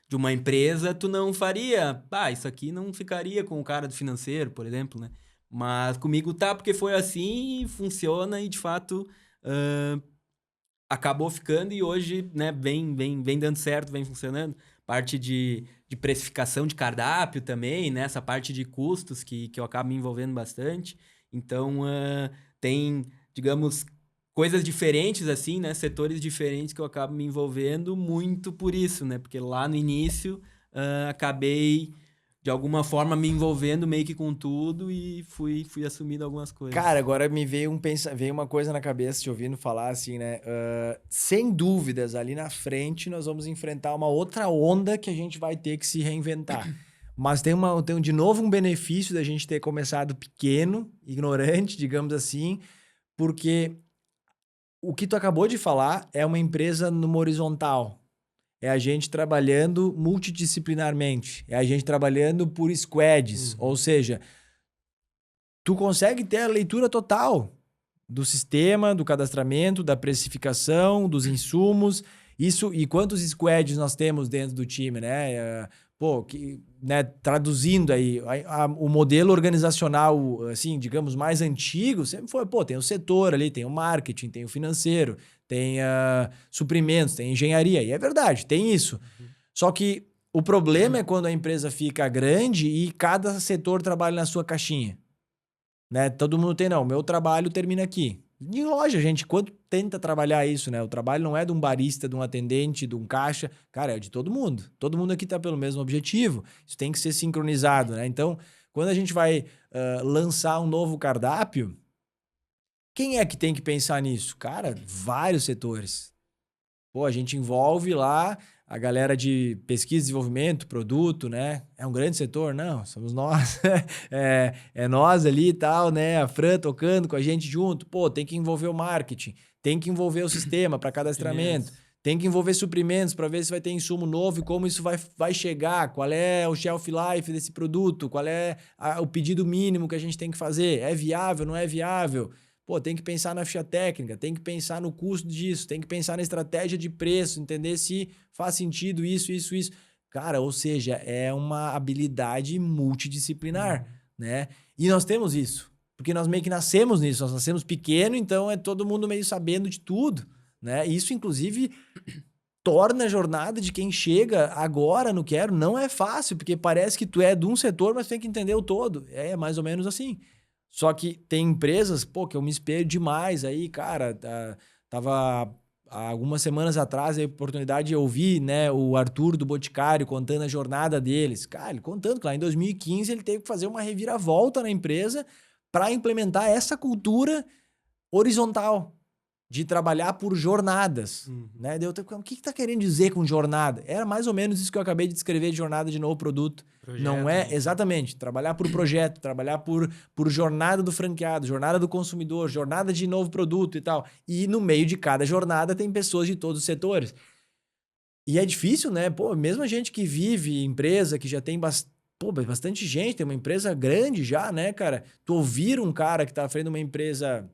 de uma empresa, tu não faria, isso aqui não ficaria com o cara do financeiro, por exemplo, né? Mas comigo tá, porque foi assim, funciona e de fato acabou ficando e hoje, né, vem dando certo, vem funcionando. Parte de precificação de cardápio também, né? Essa parte de custos que eu acabo me envolvendo bastante. Então, tem, digamos, coisas diferentes, assim, né? Setores diferentes que eu acabo me envolvendo muito por isso, né? Porque lá no início acabei, de alguma forma, me envolvendo meio que com tudo e fui assumindo algumas coisas. Cara, agora me veio uma coisa na cabeça te ouvindo falar assim, né? Sem dúvidas, ali na frente nós vamos enfrentar uma outra onda que a gente vai ter que se reinventar. Mas tem de novo um benefício da gente ter começado pequeno, ignorante, digamos assim, porque o que tu acabou de falar é uma empresa numa horizontal. É a gente trabalhando multidisciplinarmente. É a gente trabalhando por squads. Ou seja, tu consegue ter a leitura total do sistema, do cadastramento, da precificação, dos insumos. Isso, e quantos squads nós temos dentro do time, né? Traduzindo aí, o modelo organizacional, assim, digamos, mais antigo, sempre foi, tem o setor ali, tem o marketing, tem o financeiro, tem suprimentos, tem engenharia. E é verdade, tem isso. Só que o problema é quando a empresa fica grande e cada setor trabalha na sua caixinha. Né? Todo mundo tem, não, meu trabalho termina aqui. Em loja, gente, quanto tenta trabalhar isso, né? O trabalho não é de um barista, de um atendente, de um caixa. Cara, é de todo mundo. Todo mundo aqui tá pelo mesmo objetivo. Isso tem que ser sincronizado, né? Então, quando a gente vai lançar um novo cardápio, quem é que tem que pensar nisso? Cara, vários setores. A gente envolve lá a galera de pesquisa e desenvolvimento, produto, né? É um grande setor? Não, somos nós. é nós ali e tal, né? A Fran tocando com a gente junto. Tem que envolver o marketing, tem que envolver o sistema para cadastramento, tem que envolver suprimentos para ver se vai ter insumo novo e como isso vai chegar, qual é o shelf life desse produto, qual é o pedido mínimo que a gente tem que fazer, é viável, não é viável? Tem que pensar na ficha técnica, tem que pensar no custo disso, tem que pensar na estratégia de preço, entender se faz sentido isso. Cara, ou seja, é uma habilidade multidisciplinar, né? E nós temos isso, porque nós meio que nascemos nisso, nós nascemos pequeno, então é todo mundo meio sabendo de tudo, né? Isso, inclusive, torna a jornada de quem chega agora no Quero não é fácil, porque parece que tu é de um setor, mas tem que entender o todo. É mais ou menos assim. Só que tem empresas, que eu me espelho demais aí, cara. Tava há algumas semanas atrás a oportunidade de ouvir, né, o Arthur do Boticário contando a jornada deles. Cara, ele contando que lá em 2015 ele teve que fazer uma reviravolta na empresa para implementar essa cultura horizontal. de trabalhar por jornadas, né? O que tá querendo dizer com jornada? Era mais ou menos isso que eu acabei de descrever de jornada de novo produto. Projeto, Não é, né? exatamente, trabalhar por projeto, trabalhar por jornada do franqueado, jornada do consumidor, jornada de novo produto e tal. E no meio de cada jornada tem pessoas de todos os setores. E é difícil, né? Pô, mesmo a gente que vive em empresa, que já tem bastante gente, tem uma empresa grande já, né, cara? Tu ouvir um cara que tá à frente de uma empresa,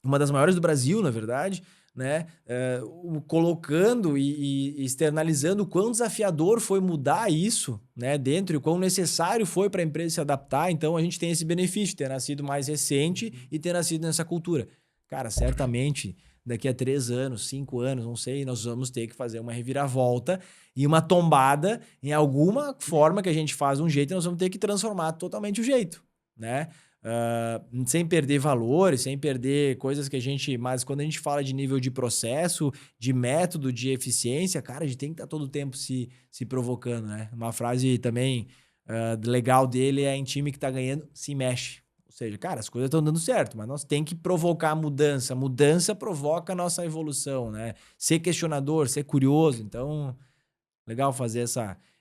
uma das maiores do Brasil, na verdade, né? Colocando e externalizando o quão desafiador foi mudar isso, né? Dentro e o quão necessário foi para a empresa se adaptar. Então, a gente tem esse benefício de ter nascido mais recente e ter nascido nessa cultura. Cara, certamente, daqui a 3 anos, 5 anos, não sei, nós vamos ter que fazer uma reviravolta e uma tombada em alguma forma que a gente faz um jeito e nós vamos ter que transformar totalmente o jeito, né? Sem perder valores, sem perder coisas que a gente... Mas quando a gente fala de nível de processo, de método, de eficiência, cara, a gente tem que estar todo o tempo se provocando, né? Uma frase também legal dele é: em time que tá ganhando, se mexe. Ou seja, cara, as coisas estão dando certo, mas nós tem que provocar mudança. Mudança provoca a nossa evolução, né? Ser questionador, ser curioso. Então, legal fazer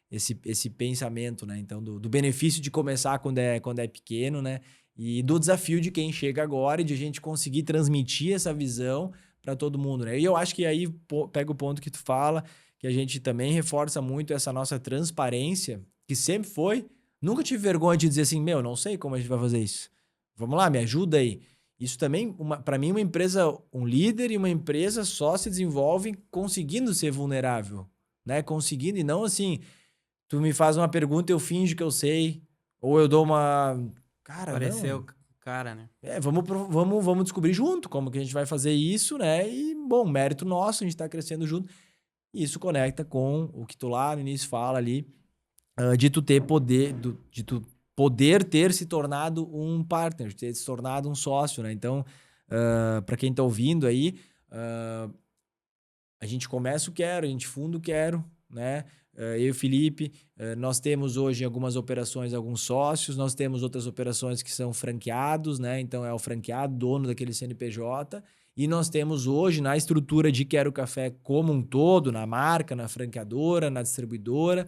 esse pensamento, né? Então, do benefício de começar quando é pequeno, né? E do desafio de quem chega agora e de a gente conseguir transmitir essa visão para todo mundo, né? E eu acho que aí pega o ponto que tu fala, que a gente também reforça muito essa nossa transparência, que sempre foi. Nunca tive vergonha de dizer assim: meu, não sei como a gente vai fazer isso. Vamos lá, me ajuda aí. Isso também, para mim, uma empresa, um líder e uma empresa só se desenvolvem conseguindo ser vulnerável, né? Conseguindo, e não assim, tu me faz uma pergunta, eu finjo que eu sei, ou eu dou uma... Cara, Pareceu não. cara, né? Vamos descobrir junto como que a gente vai fazer isso, né? E, bom, mérito nosso, a gente tá crescendo junto. E isso conecta com o que tu lá no início fala ali, de tu ter poder, de tu poder ter se tornado um partner, ter se tornado um sócio, né? Então, para quem tá ouvindo aí, a gente começa o Quero, a gente funda o Quero, né? Eu e o Felipe, nós temos hoje algumas operações, alguns sócios, nós temos outras operações que são franqueados, né? Então é o franqueado, dono daquele CNPJ, e nós temos hoje na estrutura de Quero Café como um todo, na marca, na franqueadora, na distribuidora,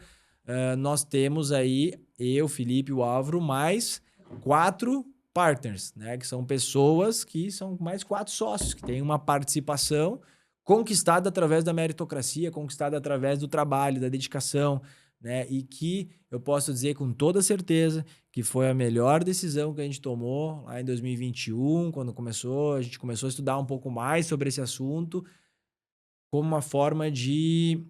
nós temos aí eu, Felipe e o Álvaro, mais 4 partners, né? Que são pessoas que são mais 4 sócios, que têm uma participação conquistada através da meritocracia, conquistada através do trabalho, da dedicação, né? E que eu posso dizer com toda certeza que foi a melhor decisão que a gente tomou lá em 2021, quando a gente começou a estudar um pouco mais sobre esse assunto, como uma forma de,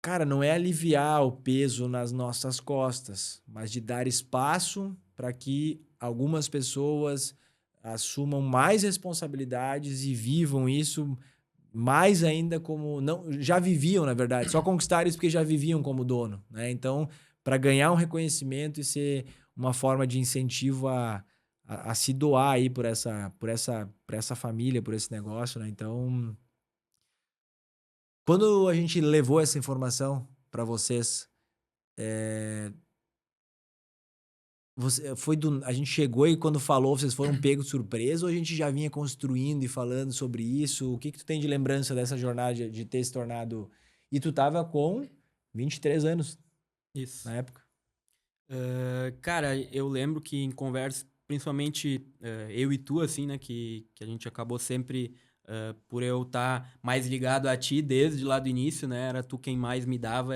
cara, não é aliviar o peso nas nossas costas, mas de dar espaço para que algumas pessoas assumam mais responsabilidades e vivam isso mais ainda como... não, já viviam, na verdade, só conquistaram isso porque já viviam como dono, né? Então, para ganhar um reconhecimento e ser uma forma de incentivo a se doar aí por essa família, por esse negócio, né? Então, quando a gente levou essa informação para vocês, a gente chegou e quando falou, vocês foram pegos de surpresa ou a gente já vinha construindo e falando sobre isso? O que tu tem de lembrança dessa jornada de ter se tornado... E tu tava com 23 anos Isso. na época. Cara, eu lembro que em conversas, principalmente eu e tu, assim, né, que a gente acabou sempre, por eu estar mais ligado a ti desde lá do início, né, era tu quem mais me dava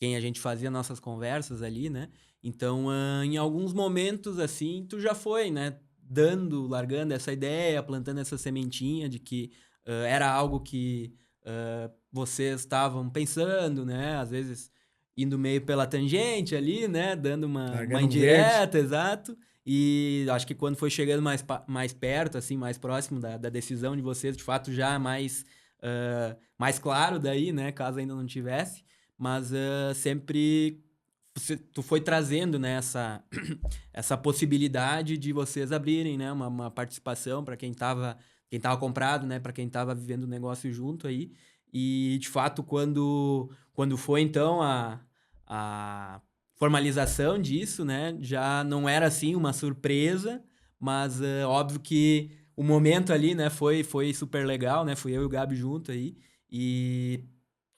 quem a gente fazia nossas conversas ali, né, então em alguns momentos, assim, tu já foi, né, largando essa ideia, plantando essa sementinha de que era algo que vocês estavam pensando, né, às vezes indo meio pela tangente ali, né? Dando uma Largando um verde. indireta, exato. E acho que quando foi chegando mais perto, assim, mais próximo da decisão de vocês, de fato, já mais claro daí, né? Caso ainda não tivesse. Mas sempre tu foi trazendo, né? Essa possibilidade de vocês abrirem, né? Uma participação para quem tava comprado, né? Para quem tava vivendo o negócio junto aí. E, de fato, quando foi, então, a formalização disso, né? Já não era assim uma surpresa, mas óbvio que o momento ali, né, foi super legal, né? Fui eu e o Gabi junto aí e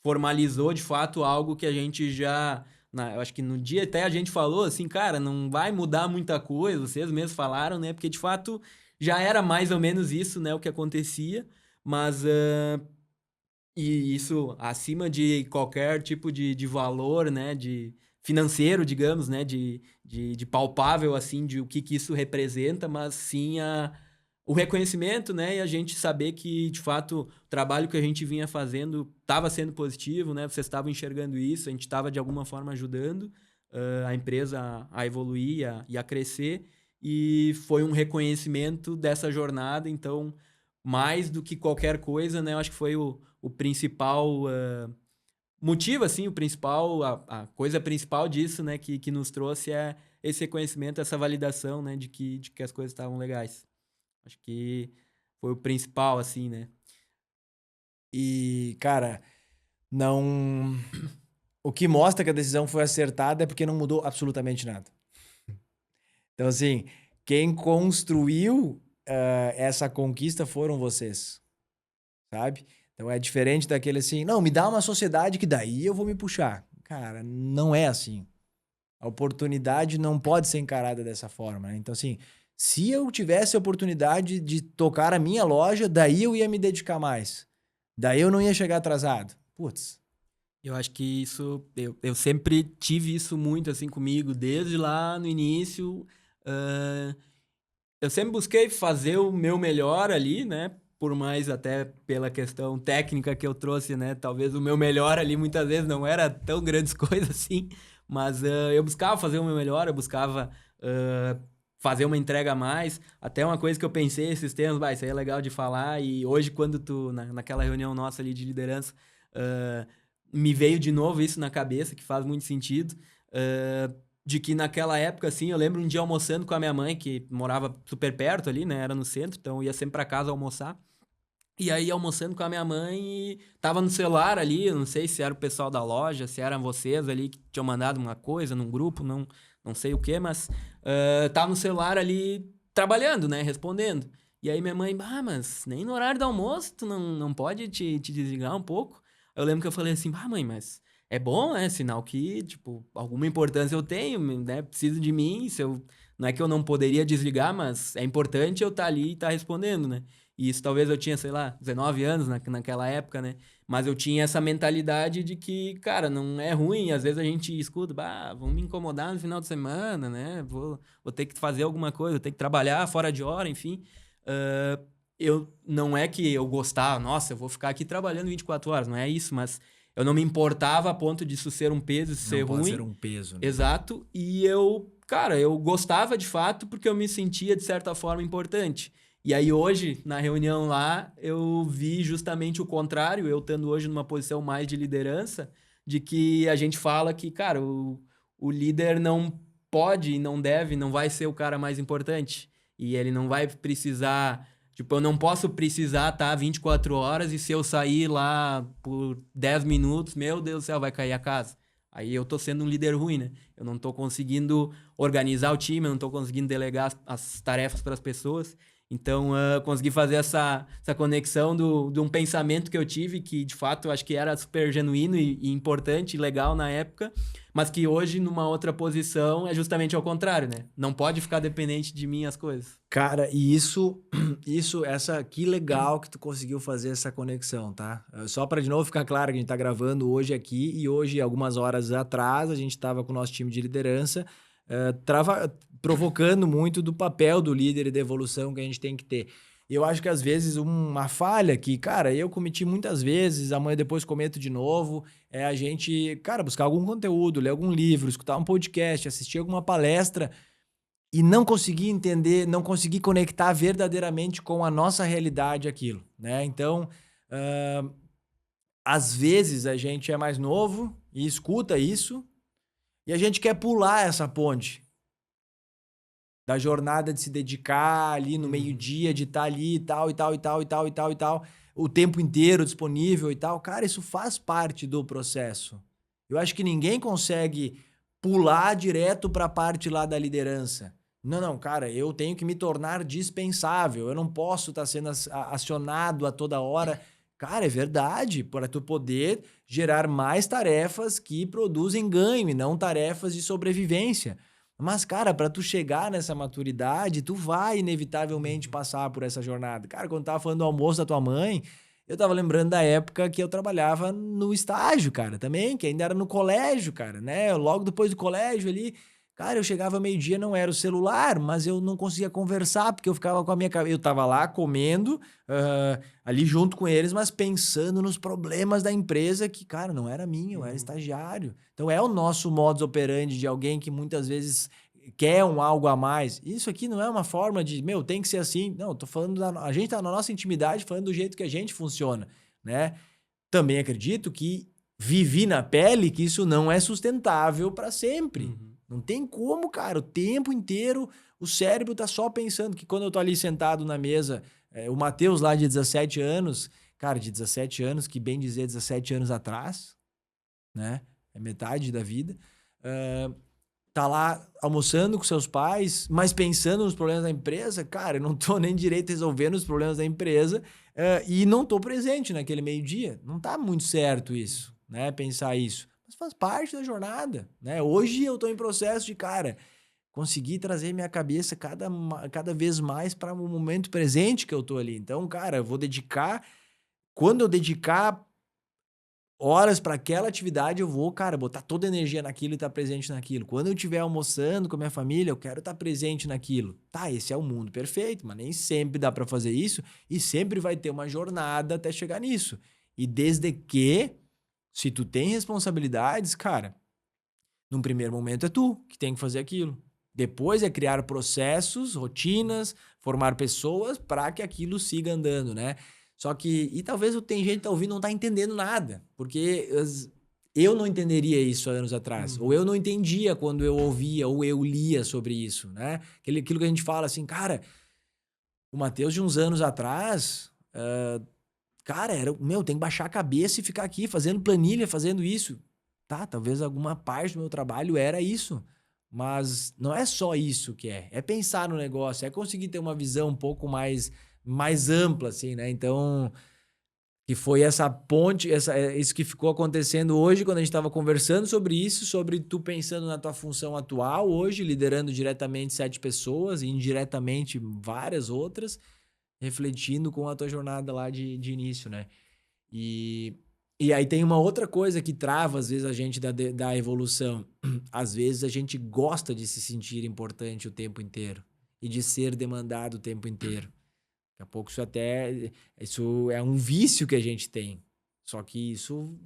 formalizou de fato algo que a gente já, eu acho que no dia até a gente falou assim, cara, não vai mudar muita coisa, vocês mesmos falaram, né? Porque de fato já era mais ou menos isso, né, o que acontecia, mas e isso acima de qualquer tipo de valor, né, de financeiro, digamos, né, de palpável, assim, de o que isso representa, mas sim o reconhecimento, né, e a gente saber que, de fato, o trabalho que a gente vinha fazendo estava sendo positivo, né, vocês estavam enxergando isso, a gente estava, de alguma forma, ajudando a empresa a evoluir e a crescer, e foi um reconhecimento dessa jornada, então, mais do que qualquer coisa, né, eu acho que foi o principal motivo, assim, o principal, a coisa principal disso, né, que nos trouxe é esse reconhecimento, essa validação, né, de que as coisas estavam legais. Acho que foi o principal, assim, né. E, cara, não. O que mostra que a decisão foi acertada é porque não mudou absolutamente nada. Então, assim, quem construiu essa conquista foram vocês, sabe? Então é diferente daquele assim, não, me dá uma sociedade que daí eu vou me puxar. Cara, não é assim. A oportunidade não pode ser encarada dessa forma, né? Então, assim, se eu tivesse a oportunidade de tocar a minha loja, daí eu ia me dedicar mais. Daí eu não ia chegar atrasado. Putz. Eu acho que isso, eu sempre tive isso muito, assim, comigo, desde lá no início. hã, eu sempre busquei fazer o meu melhor ali, né? Por mais até pela questão técnica que eu trouxe, né? Talvez o meu melhor ali muitas vezes não era tão grandes coisas assim, mas eu buscava fazer o meu melhor, eu buscava fazer uma entrega a mais. Até uma coisa que eu pensei esses tempos, isso aí é legal de falar, e hoje quando naquela reunião nossa ali de liderança, ah, me veio de novo isso na cabeça, que faz muito sentido. De que naquela época, assim, eu lembro um dia almoçando com a minha mãe, que morava super perto ali, né? Era no centro, então eu ia sempre pra casa almoçar. E aí, almoçando com a minha mãe, e tava no celular ali, eu não sei se era o pessoal da loja, se eram vocês ali que tinham mandado uma coisa num grupo, não sei o que, mas tava no celular ali trabalhando, né? Respondendo. E aí minha mãe, mas nem no horário do almoço tu não pode te desligar um pouco? Eu lembro que eu falei assim, mãe, mas é bom, né? Sinal que, tipo, alguma importância eu tenho, né? Preciso de mim, se eu... Não é que eu não poderia desligar, mas é importante eu estar ali e estar respondendo, né? E isso talvez eu tinha, sei lá, 19 anos naquela época, né? Mas eu tinha essa mentalidade de que, cara, não é ruim. Às vezes a gente escuta, vão me incomodar no final de semana, né? Vou ter que fazer alguma coisa, vou ter que trabalhar fora de hora, enfim. Não é que eu gostava, nossa, eu vou ficar aqui trabalhando 24 horas, não é isso, mas eu não me importava a ponto disso ser um peso, isso ser Não pode ruim. ser um peso, né? Exato. E cara, eu gostava de fato porque eu me sentia, de certa forma, importante. E aí hoje, na reunião lá, eu vi justamente o contrário, eu estando hoje numa posição mais de liderança, de que a gente fala que, cara, o líder não pode, não deve, não vai ser o cara mais importante. E ele não vai precisar... Tipo, eu não posso precisar estar 24 horas e se eu sair lá por 10 minutos, meu Deus do céu, vai cair a casa. Aí eu tô sendo um líder ruim, né? Eu não tô conseguindo organizar o time, eu não tô conseguindo delegar as tarefas para as pessoas. Então, consegui fazer essa conexão de um pensamento que eu tive, que de fato eu acho que era super genuíno e importante e legal na época, mas que hoje, numa outra posição, é justamente ao contrário, né? Não pode ficar dependente de mim as coisas. Cara, e que legal que tu conseguiu fazer essa conexão, tá? Só para de novo ficar claro que a gente tá gravando hoje aqui e hoje, algumas horas atrás, a gente tava com o nosso time de liderança provocando muito do papel do líder e da evolução que a gente tem que ter. Eu acho que às vezes uma falha que, cara, eu cometi muitas vezes, amanhã depois cometo de novo, é a gente, cara, buscar algum conteúdo, ler algum livro, escutar um podcast, assistir alguma palestra e não conseguir entender, não conseguir conectar verdadeiramente com a nossa realidade aquilo, né? Então, às vezes a gente é mais novo e escuta isso e a gente quer pular essa ponte da jornada de se dedicar ali no meio-dia, de estar ali e tal, e tal, e tal, e tal, e tal, e tal, o tempo inteiro disponível e tal. Cara, isso faz parte do processo. Eu acho que ninguém consegue pular direto para a parte lá da liderança. Não, cara, eu tenho que me tornar dispensável. Eu não posso estar sendo acionado a toda hora. Cara, é verdade, para tu poder gerar mais tarefas que produzem ganho e não tarefas de sobrevivência. Mas, cara, para tu chegar nessa maturidade, tu vai inevitavelmente Uhum. passar por essa jornada. Cara, quando eu tava falando do almoço da tua mãe, eu tava lembrando da época que eu trabalhava no estágio, cara, também, que ainda era no colégio, cara, né? Logo depois do colégio ali, cara, eu chegava meio-dia, não era o celular, mas eu não conseguia conversar, porque eu ficava com a minha cabeça. Eu tava lá comendo, ali junto com eles, mas pensando nos problemas da empresa que, cara, não era minha, eu era Uhum. estagiário. Então é o nosso modus operandi de alguém que muitas vezes quer um algo a mais. Isso aqui não é uma forma de, meu, tem que ser assim. Não, tô falando a gente tá na nossa intimidade falando do jeito que a gente funciona, né? Também acredito que vivi na pele que isso não é sustentável para sempre. Uhum. Não tem como, cara. O tempo inteiro o cérebro tá só pensando que quando eu tô ali sentado na mesa, o Matheus lá de 17 anos, cara, de 17 anos, que bem dizer 17 anos atrás, né? É metade da vida. hã, Tá lá almoçando com seus pais, mas pensando nos problemas da empresa, cara, eu não tô nem direito resolvendo os problemas da empresa, e não tô presente naquele meio-dia. Não tá muito certo isso, né, pensar isso. Mas faz parte da jornada, né. Hoje eu tô em processo de, cara, conseguir trazer minha cabeça cada vez mais para o momento presente que eu tô ali. Então, cara, eu vou dedicar quando eu dedicar horas para aquela atividade, eu vou, cara, botar toda a energia naquilo e estar presente naquilo. Quando eu estiver almoçando com a minha família, eu quero estar presente naquilo. Tá, esse é o mundo perfeito, mas nem sempre dá para fazer isso e sempre vai ter uma jornada até chegar nisso. E desde que, se tu tem responsabilidades, cara, num primeiro momento é tu que tem que fazer aquilo. Depois é criar processos, rotinas, formar pessoas para que aquilo siga andando, né? Só que, e talvez tem gente que tá ouvindo e não tá entendendo nada, porque eu não entenderia isso há anos atrás, ou Uhum. eu não entendia quando eu ouvia ou eu lia sobre isso, né? Aquilo que a gente fala assim, cara, o Matheus de uns anos atrás, cara, era, meu, tem que baixar a cabeça e ficar aqui fazendo planilha, fazendo isso. Tá, talvez alguma parte do meu trabalho era isso, mas não é só isso que é. É pensar no negócio, é conseguir ter uma visão um pouco mais ampla, assim, né? Então, que foi essa ponte, isso que ficou acontecendo hoje, quando a gente estava conversando sobre isso, sobre tu pensando na tua função atual hoje, liderando diretamente 7 pessoas e indiretamente várias outras, refletindo com a tua jornada lá de início, né? E, e aí tem uma outra coisa que trava, às vezes, a gente da evolução. Às vezes a gente gosta de se sentir importante o tempo inteiro e de ser demandado o tempo inteiro. Daqui a pouco isso é um vício que a gente tem. Só que isso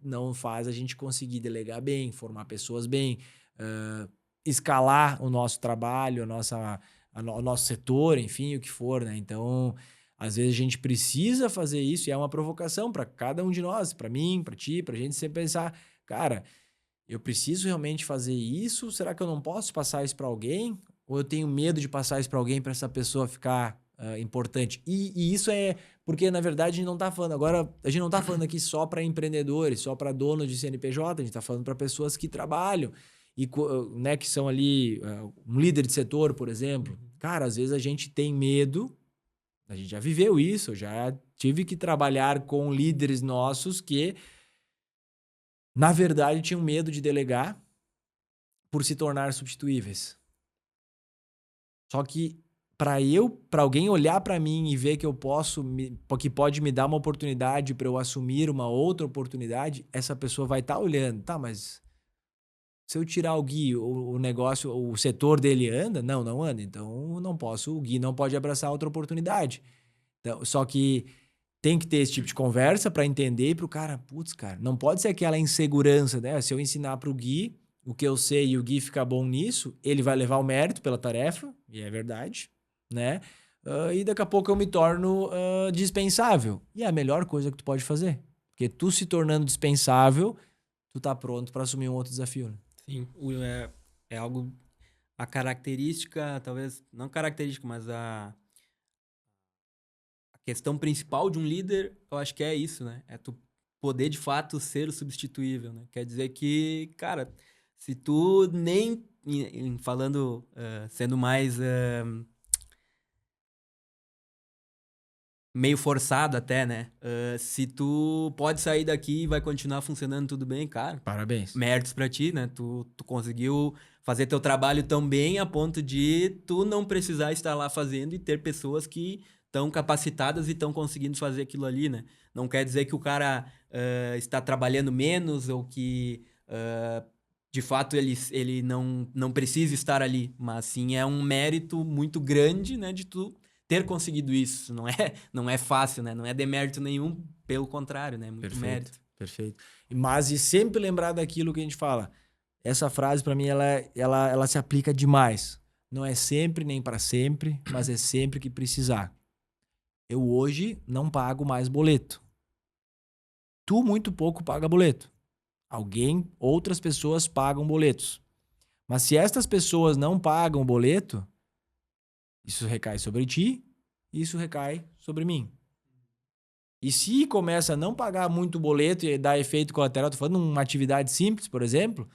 não faz a gente conseguir delegar bem, formar pessoas bem, hã, escalar o nosso trabalho, o nosso setor, enfim, o que for, né. Então, às vezes a gente precisa fazer isso e é uma provocação para cada um de nós, para mim, para ti, para a gente sempre pensar: "Cara, eu preciso realmente fazer isso? Será que eu não posso passar isso para alguém? Ou eu tenho medo de passar isso para alguém para essa pessoa ficar, importante?" E isso é porque, na verdade, a gente não tá falando aqui só para empreendedores, só para donos de CNPJ, a gente tá falando para pessoas que trabalham e né, que são ali, um líder de setor, por exemplo. Uhum. Cara, às vezes a gente tem medo, a gente já viveu isso, eu já tive que trabalhar com líderes nossos que, na verdade, tinham medo de delegar por se tornar substituíveis. Só que para alguém olhar para mim e ver que eu que pode me dar uma oportunidade para eu assumir uma outra oportunidade, essa pessoa vai estar olhando, tá, mas se eu tirar o Gui, o negócio, o setor dele anda? Não, não anda. Então não posso, o Gui não pode abraçar outra oportunidade. Então, só que tem que ter esse tipo de conversa para entender e para o cara, putz, cara, não pode ser aquela insegurança, né? Se eu ensinar para o Gui o que eu sei e o Gui ficar bom nisso, ele vai levar o mérito pela tarefa, e é verdade, né? E daqui a pouco eu me torno dispensável. E é a melhor coisa que tu pode fazer. Porque tu se tornando dispensável, tu tá pronto para assumir um outro desafio, né? Sim, é algo. A característica, talvez, não característica, mas a questão principal de um líder, eu acho que é isso, né? É tu poder de fato ser o substituível, né? Quer dizer que, cara, Se tu nem, falando, sendo mais meio forçado até, né? Se tu pode sair daqui e vai continuar funcionando tudo bem, cara, Parabéns. méritos pra ti, né? Tu conseguiu fazer teu trabalho tão bem a ponto de tu não precisar estar lá fazendo e ter pessoas que estão capacitadas e estão conseguindo fazer aquilo ali, né? Não quer dizer que o cara está trabalhando menos ou que de fato ele não precisa estar ali, mas sim é um mérito muito grande, né, de tu ter conseguido isso. Não é fácil, né? Não é demérito nenhum, pelo contrário, né? Muito Perfeito, mérito. perfeito. Mas e sempre lembrar daquilo que a gente fala. Essa frase, para mim, ela se aplica demais. Não é sempre nem para sempre, mas é sempre que precisar. Eu hoje não pago mais boleto. Tu muito pouco paga boleto. Outras pessoas pagam boletos. Mas se estas pessoas não pagam boleto, isso recai sobre ti, isso recai sobre mim. E se começa a não pagar muito boleto e dar efeito colateral, tô falando uma atividade simples, por exemplo,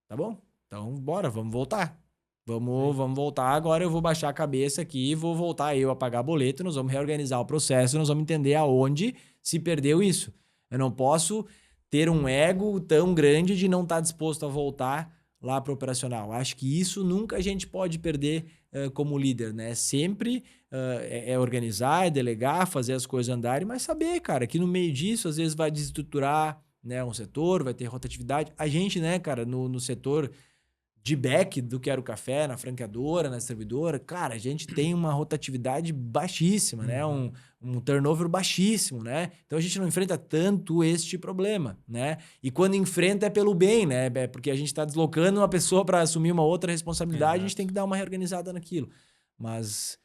tá bom? Então, bora, vamos voltar. Vamos voltar. Agora eu vou baixar a cabeça aqui e vou voltar eu a pagar boleto, nós vamos reorganizar o processo, nós vamos entender aonde se perdeu isso. Eu não posso ter um ego tão grande de não estar disposto a voltar lá para o operacional. Acho que isso nunca a gente pode perder como líder, né? Sempre é organizar, é delegar, fazer as coisas andarem, mas saber, cara, que no meio disso, às vezes vai desestruturar, né, um setor, vai ter rotatividade. A gente, né, cara, no setor de back do Quero Café, na franqueadora, na distribuidora, cara, a gente tem uma rotatividade baixíssima, né? Um turnover baixíssimo, né? Então a gente não enfrenta tanto este problema, né? E quando enfrenta é pelo bem, né? É porque a gente está deslocando uma pessoa para assumir uma outra responsabilidade, a gente tem que dar uma reorganizada naquilo. Mas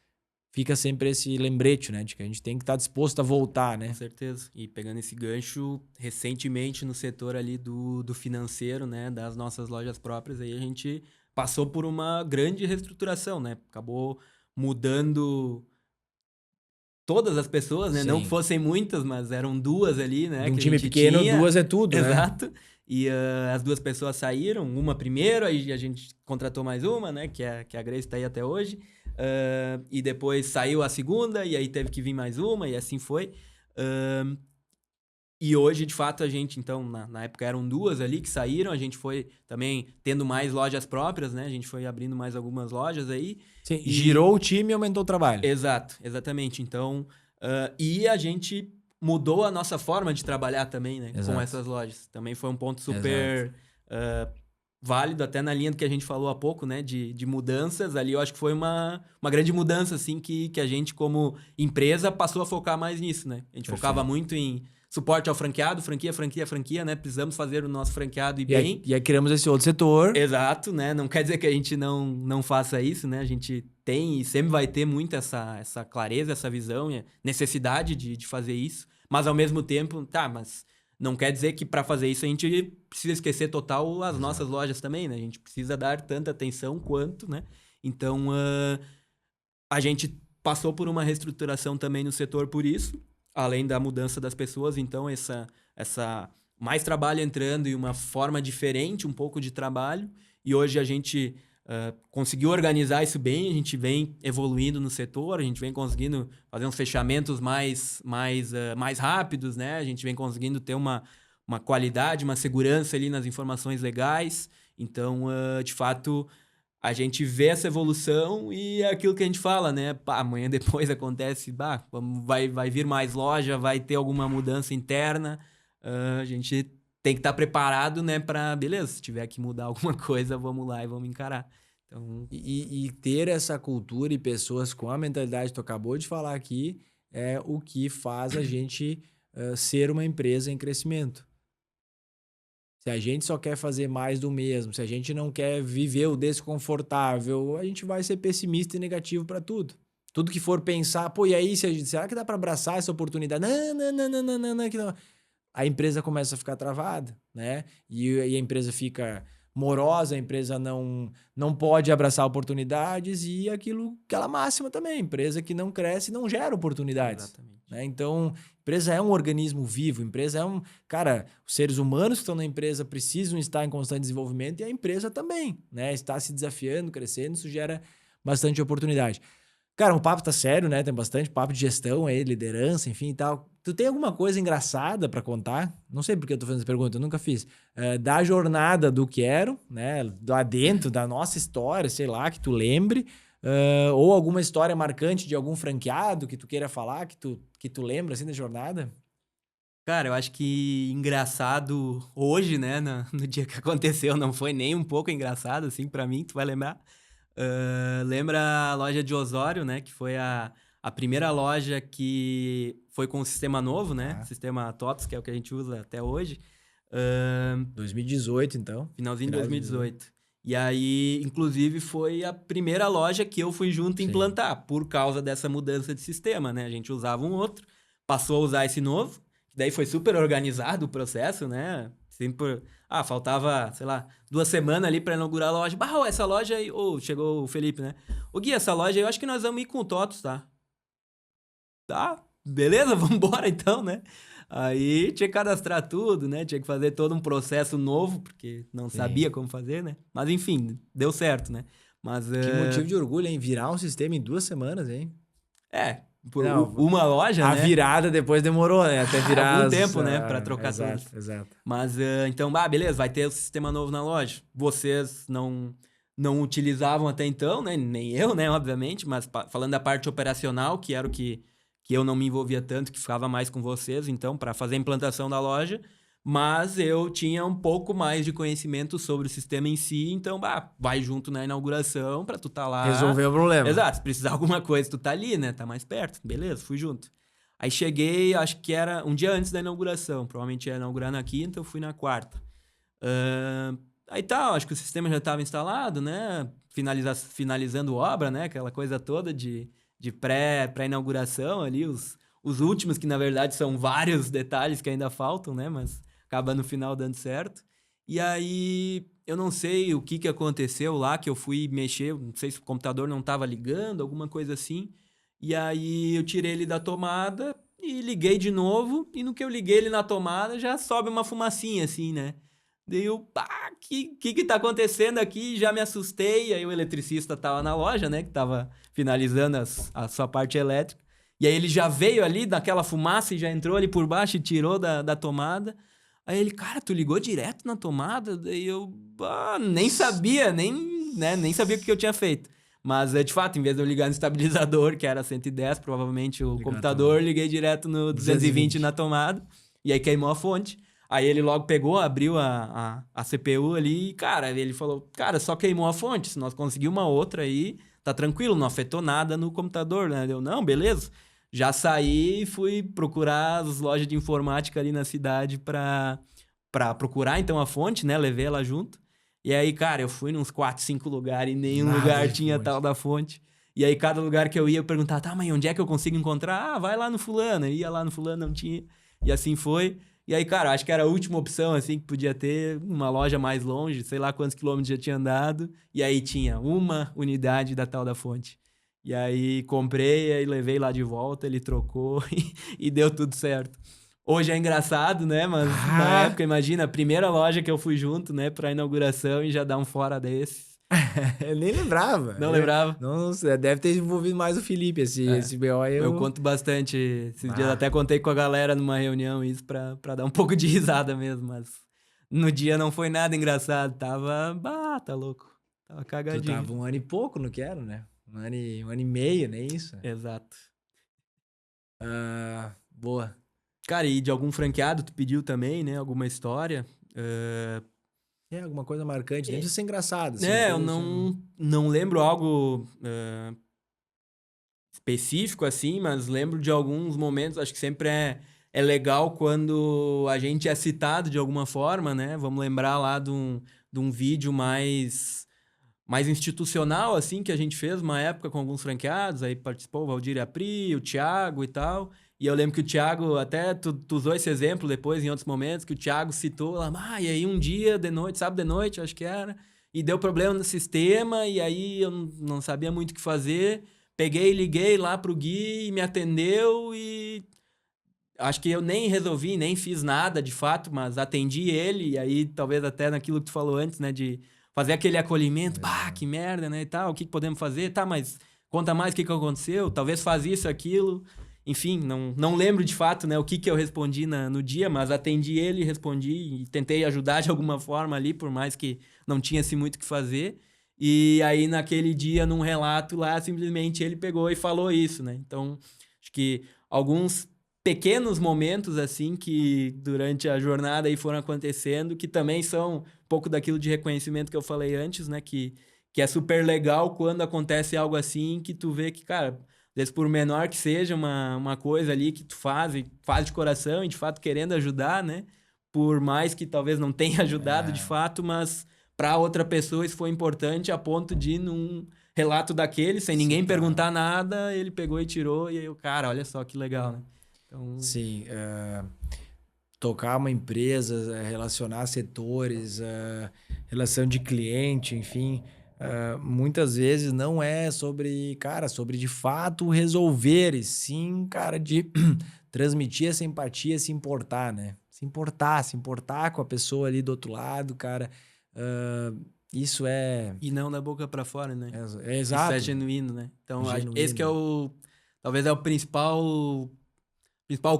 fica sempre esse lembrete, né? De que a gente tem que estar disposto a voltar, né? Com certeza. E pegando esse gancho, recentemente no setor ali do financeiro, né, das nossas lojas próprias, aí a gente passou por uma grande reestruturação, né? Acabou mudando todas as pessoas, né? Não que Sim. fossem muitas, mas eram duas ali, né? De um Que a time gente pequeno, tinha. duas é tudo, né? Exato. E as duas pessoas saíram, uma primeiro, aí a gente contratou mais uma, né? Que a Grace tá aí até hoje. E depois saiu a segunda, e aí teve que vir mais uma, e assim foi. E hoje, de fato, a gente, então, na época eram duas ali que saíram, a gente foi também tendo mais lojas próprias, né? A gente foi abrindo mais algumas lojas aí. Sim, girou o time e aumentou o trabalho. Exato, exatamente. Então, e a gente mudou a nossa forma de trabalhar também, né? Exato. Com essas lojas. Também foi um ponto super válido, até na linha do que a gente falou há pouco, né? De mudanças. Ali eu acho que foi uma grande mudança, assim, que a gente, como empresa, passou a focar mais nisso, né? A gente focava muito em suporte ao franqueado, franquia, né? Precisamos fazer o nosso franqueado bem. E aí criamos esse outro setor. Exato, né? Não quer dizer que a gente não faça isso, né? A gente tem e sempre vai ter muito essa clareza, essa visão e a necessidade de fazer isso. Mas ao mesmo tempo, mas não quer dizer que para fazer isso a gente precisa esquecer total as nossas lojas também, né? A gente precisa dar tanta atenção quanto, né? Então, a gente passou por uma reestruturação também no setor por isso, além da mudança das pessoas. Então, essa mais trabalho entrando e uma forma diferente um pouco de trabalho. E hoje a gente conseguiu organizar isso bem, a gente vem evoluindo no setor, a gente vem conseguindo fazer uns fechamentos mais rápidos, né? A gente vem conseguindo ter uma qualidade, uma segurança ali nas informações legais. Então, de fato, a gente vê essa evolução e é aquilo que a gente fala, né? Amanhã depois acontece, vai vir mais loja, vai ter alguma mudança interna. A gente tem que estar preparado, né? Para, beleza, se tiver que mudar alguma coisa, vamos lá e vamos encarar. Então... E ter essa cultura e pessoas com a mentalidade que tu acabou de falar aqui é o que faz a gente ser uma empresa em crescimento. Se a gente só quer fazer mais do mesmo, se a gente não quer viver o desconfortável, a gente vai ser pessimista e negativo para tudo. Tudo que for pensar, e aí, será que dá para abraçar essa oportunidade? Não, que não. A empresa começa a ficar travada, né? E a empresa fica morosa, a empresa não pode abraçar oportunidades e aquela máxima também, empresa que não cresce não gera oportunidades. Exatamente. Né? Então, empresa é um organismo vivo, empresa é um... Cara, os seres humanos que estão na empresa precisam estar em constante desenvolvimento e a empresa também, né? Está se desafiando, crescendo, isso gera bastante oportunidade. Cara, o papo tá sério, né? Tem bastante papo de gestão aí, liderança, enfim e tal. Tu tem alguma coisa engraçada pra contar? Não sei por que eu tô fazendo essa pergunta, eu nunca fiz. Da jornada do Quero, né? Lá dentro da nossa história, sei lá, que tu lembre. Ou alguma história marcante de algum franqueado que tu queira falar, que tu lembra, assim, da jornada? Cara, eu acho que engraçado hoje, né, no dia que aconteceu, não foi nem um pouco engraçado, assim, pra mim, tu vai lembrar. Lembra a loja de Osório, né, que foi a primeira loja que foi com o sistema novo, né, sistema TOTS, que é o que a gente usa até hoje. 2018, então. Finalzinho de 2018. E aí, inclusive, foi a primeira loja que eu fui junto implantar, por causa dessa mudança de sistema, né? A gente usava um outro, passou a usar esse novo, daí foi super organizado o processo, né? Sempre, faltava, sei lá, 2 semanas ali para inaugurar a loja. Essa loja aí... chegou o Felipe, né? Ô, Gui, essa loja aí, eu acho que nós vamos ir com o TOTOS, tá? Tá, beleza, vamos embora então, né? Aí tinha que cadastrar tudo, né? Tinha que fazer todo um processo novo, porque não sabia como fazer, né? Mas enfim, deu certo, né? Mas, Que motivo de orgulho, hein? Virar um sistema em 2 semanas, hein? Por Não, uma loja, a né? virada depois demorou, né? Até virar algum tempo, né? Pra trocar exato, tudo. Exato. Mas, então, beleza, vai ter o sistema novo na loja. Vocês não utilizavam até então, né? Nem eu, né? Obviamente, mas falando da parte operacional, que era o que eu não me envolvia tanto, que ficava mais com vocês, então, para fazer a implantação da loja. Mas eu tinha um pouco mais de conhecimento sobre o sistema em si, então, vai junto na inauguração pra tu tá lá. Resolver o problema. Exato, se precisar de alguma coisa, tu tá ali, né? Tá mais perto. Beleza, fui junto. Aí cheguei, acho que era um dia antes da inauguração. Provavelmente ia inaugurar na quinta, eu fui na quarta. Aí tá, acho que o sistema já estava instalado, né? Finalizando obra, né? Aquela coisa toda de pré-inauguração ali, os últimos, que na verdade são vários detalhes que ainda faltam, né? Mas acaba no final dando certo. E aí, eu não sei o que aconteceu lá, que eu fui mexer, não sei se o computador não estava ligando, alguma coisa assim. E aí, eu tirei ele da tomada e liguei de novo. E no que eu liguei ele na tomada, já sobe uma fumacinha assim, né? Daí eu, que tá acontecendo aqui? Já me assustei. Aí o eletricista tava na loja, né? Que tava finalizando a sua parte elétrica. E aí ele já veio ali daquela fumaça e já entrou ali por baixo e tirou da tomada. Aí ele, cara, tu ligou direto na tomada? Daí eu, nem sabia, nem sabia o que eu tinha feito. Mas, de fato, em vez de eu ligar no estabilizador, que era 110, provavelmente o computador, liguei direto no 220 na tomada. E aí queimou a fonte. Aí ele logo pegou, abriu a CPU ali e, cara, ele falou, cara, só queimou a fonte. Se nós conseguir uma outra aí, tá tranquilo, não afetou nada no computador, né? Eu, não, beleza. Já saí e fui procurar as lojas de informática ali na cidade pra procurar, então, a fonte, né? Levei ela junto. E aí, cara, eu fui nos 4, 5 lugares e nenhum lugar tinha tal da fonte. E aí, cada lugar que eu ia, eu perguntava, tá, mas onde é que eu consigo encontrar? Vai lá no fulano. Eu ia lá no fulano, não tinha. E assim foi. E aí, cara, acho que era a última opção, assim, que podia ter uma loja mais longe, sei lá quantos quilômetros já tinha andado. E aí tinha uma unidade da tal da fonte. E aí comprei, aí levei lá de volta, ele trocou e deu tudo certo. Hoje é engraçado, né? Mas na época, imagina, a primeira loja que eu fui junto, né, pra inauguração e já dar um fora desses. Eu nem lembrava. Não lembrava? Não, deve ter envolvido mais o Felipe, esse BO aí. Eu conto bastante. Esses dias até contei com a galera numa reunião isso pra dar um pouco de risada mesmo, mas no dia não foi nada engraçado. Tava, tá louco. Tava cagadinho. Tu tava 1 ano e pouco no Quero, né? 1 ano e meio, nem isso? Exato. Boa. Cara, e de algum franqueado tu pediu também, né? Alguma história? Alguma coisa marcante, nem precisa ser engraçado. Assim, eu não lembro algo específico, assim, mas lembro de alguns momentos. Acho que sempre é legal quando a gente é citado de alguma forma, né? Vamos lembrar lá de um vídeo mais institucional, assim, que a gente fez uma época com alguns franqueados. Aí participou o Valdir Apri, o Thiago e tal. E eu lembro que o Thiago, até tu usou esse exemplo depois, em outros momentos, que o Thiago citou lá, e aí um dia de noite, sábado de noite, acho que era, e deu problema no sistema, e aí eu não sabia muito o que fazer. Peguei, liguei lá pro Gui, me atendeu e acho que eu nem resolvi, nem fiz nada de fato, mas atendi ele, e aí talvez até naquilo que tu falou antes, né, de fazer aquele acolhimento, que merda, né, e tal, o que podemos fazer? Tá, mas conta mais o que aconteceu, talvez faz isso, aquilo. Enfim, não lembro de fato, né, o que eu respondi no dia, mas atendi ele, respondi e tentei ajudar de alguma forma ali, por mais que não tinha assim muito o que fazer. E aí naquele dia, num relato lá, simplesmente ele pegou e falou isso, né? Então, acho que alguns pequenos momentos assim que durante a jornada aí foram acontecendo, que também são um pouco daquilo de reconhecimento que eu falei antes, né? Que é super legal quando acontece algo assim, que tu vê que, cara, às vezes por menor que seja uma coisa ali que tu faz, e faz de coração e de fato querendo ajudar, né? Por mais que talvez não tenha ajudado de fato, mas para outra pessoa isso foi importante a ponto de num relato daquele, sem ninguém perguntar nada, ele pegou e tirou, e aí o cara, olha só que legal, né? Então, Sim, tocar uma empresa, relacionar setores, relação de cliente, enfim, muitas vezes não é sobre, cara, sobre de fato resolver, e sim, cara, de transmitir essa empatia, se importar, né? Se importar com a pessoa ali do outro lado, cara. Isso é, e não da boca para fora, né? é Isso é exato, genuíno, né? Então, esse que é genuíno. talvez é o principal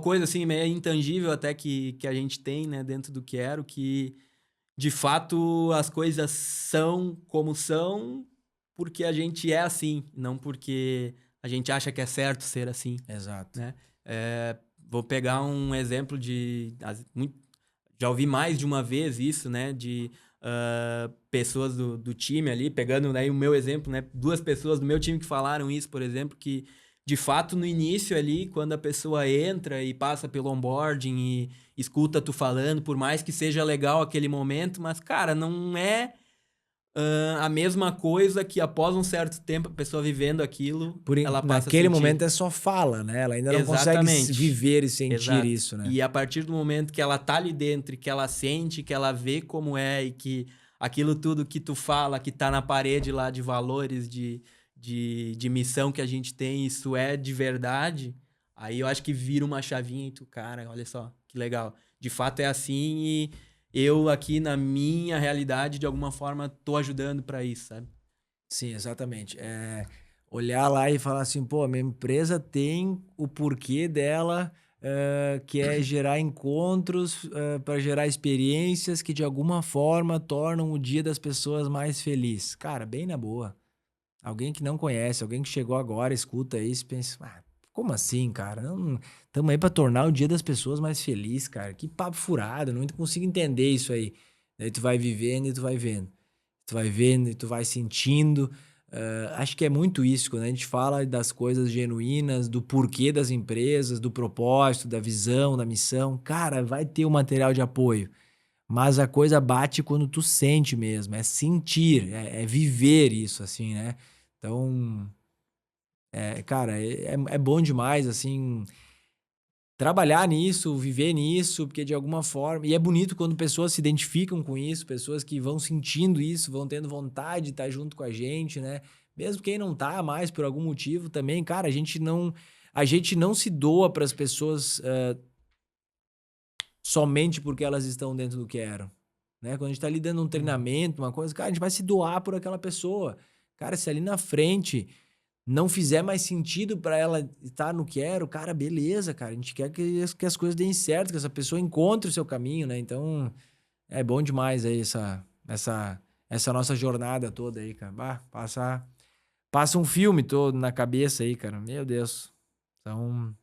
coisa, assim, meio intangível até que a gente tem, né, dentro do Quero, que de fato as coisas são como são porque a gente é assim, não porque a gente acha que é certo ser assim, Exato. né? Vou pegar um exemplo já ouvi mais de uma vez isso, né? De pessoas do time ali, pegando aí o meu exemplo, né? 2 pessoas do meu time que falaram isso, por exemplo, que de fato no início ali, quando a pessoa entra e passa pelo onboarding e escuta tu falando, por mais que seja legal aquele momento, mas cara, não é a mesma coisa que após um certo tempo a pessoa vivendo aquilo, ela passa a Naquele momento sentir. é só fala, né? Ela ainda não consegue Exatamente. viver e sentir Exato. isso, né? E a partir do momento que ela tá ali dentro, e que ela sente, que ela vê como é e que aquilo tudo que tu fala, que tá na parede lá de valores, de missão que a gente tem, isso é de verdade, aí eu acho que vira uma chavinha e tu, cara, olha só, que legal. De fato é assim e eu aqui na minha realidade, de alguma forma, tô ajudando pra isso, sabe? Sim, exatamente. Olhar lá e falar assim, pô, a minha empresa tem o porquê dela, que é gerar encontros, para gerar experiências que de alguma forma tornam o dia das pessoas mais feliz. Cara, bem na boa. Alguém que não conhece, alguém que chegou agora, escuta isso e pensa, como assim, cara? Estamos aí para tornar o dia das pessoas mais feliz, cara. Que papo furado, não consigo entender isso aí. Daí tu vai vivendo e tu vai vendo. Tu vai vendo e tu vai sentindo. Acho que é muito isso, quando a gente fala das coisas genuínas, do porquê das empresas, do propósito, da visão, da missão. Cara, vai ter o material de apoio. Mas a coisa bate quando tu sente mesmo, é sentir, é viver isso, assim, né? Então, cara, é bom demais, assim, trabalhar nisso, viver nisso, porque de alguma forma. E é bonito quando pessoas se identificam com isso, pessoas que vão sentindo isso, vão tendo vontade de estar junto com a gente, né? Mesmo quem não tá mais por algum motivo também, cara, a gente não se doa para as pessoas somente porque elas estão dentro do Quero, né? Quando a gente tá ali dando um treinamento, uma coisa, cara, a gente vai se doar por aquela pessoa. Cara, se ali na frente não fizer mais sentido para ela estar no Quero, cara, beleza, cara. A gente quer que as coisas deem certo, que essa pessoa encontre o seu caminho, né? Então, é bom demais aí essa nossa jornada toda aí, cara. Bah, passa um filme todo na cabeça aí, cara. Meu Deus. Então,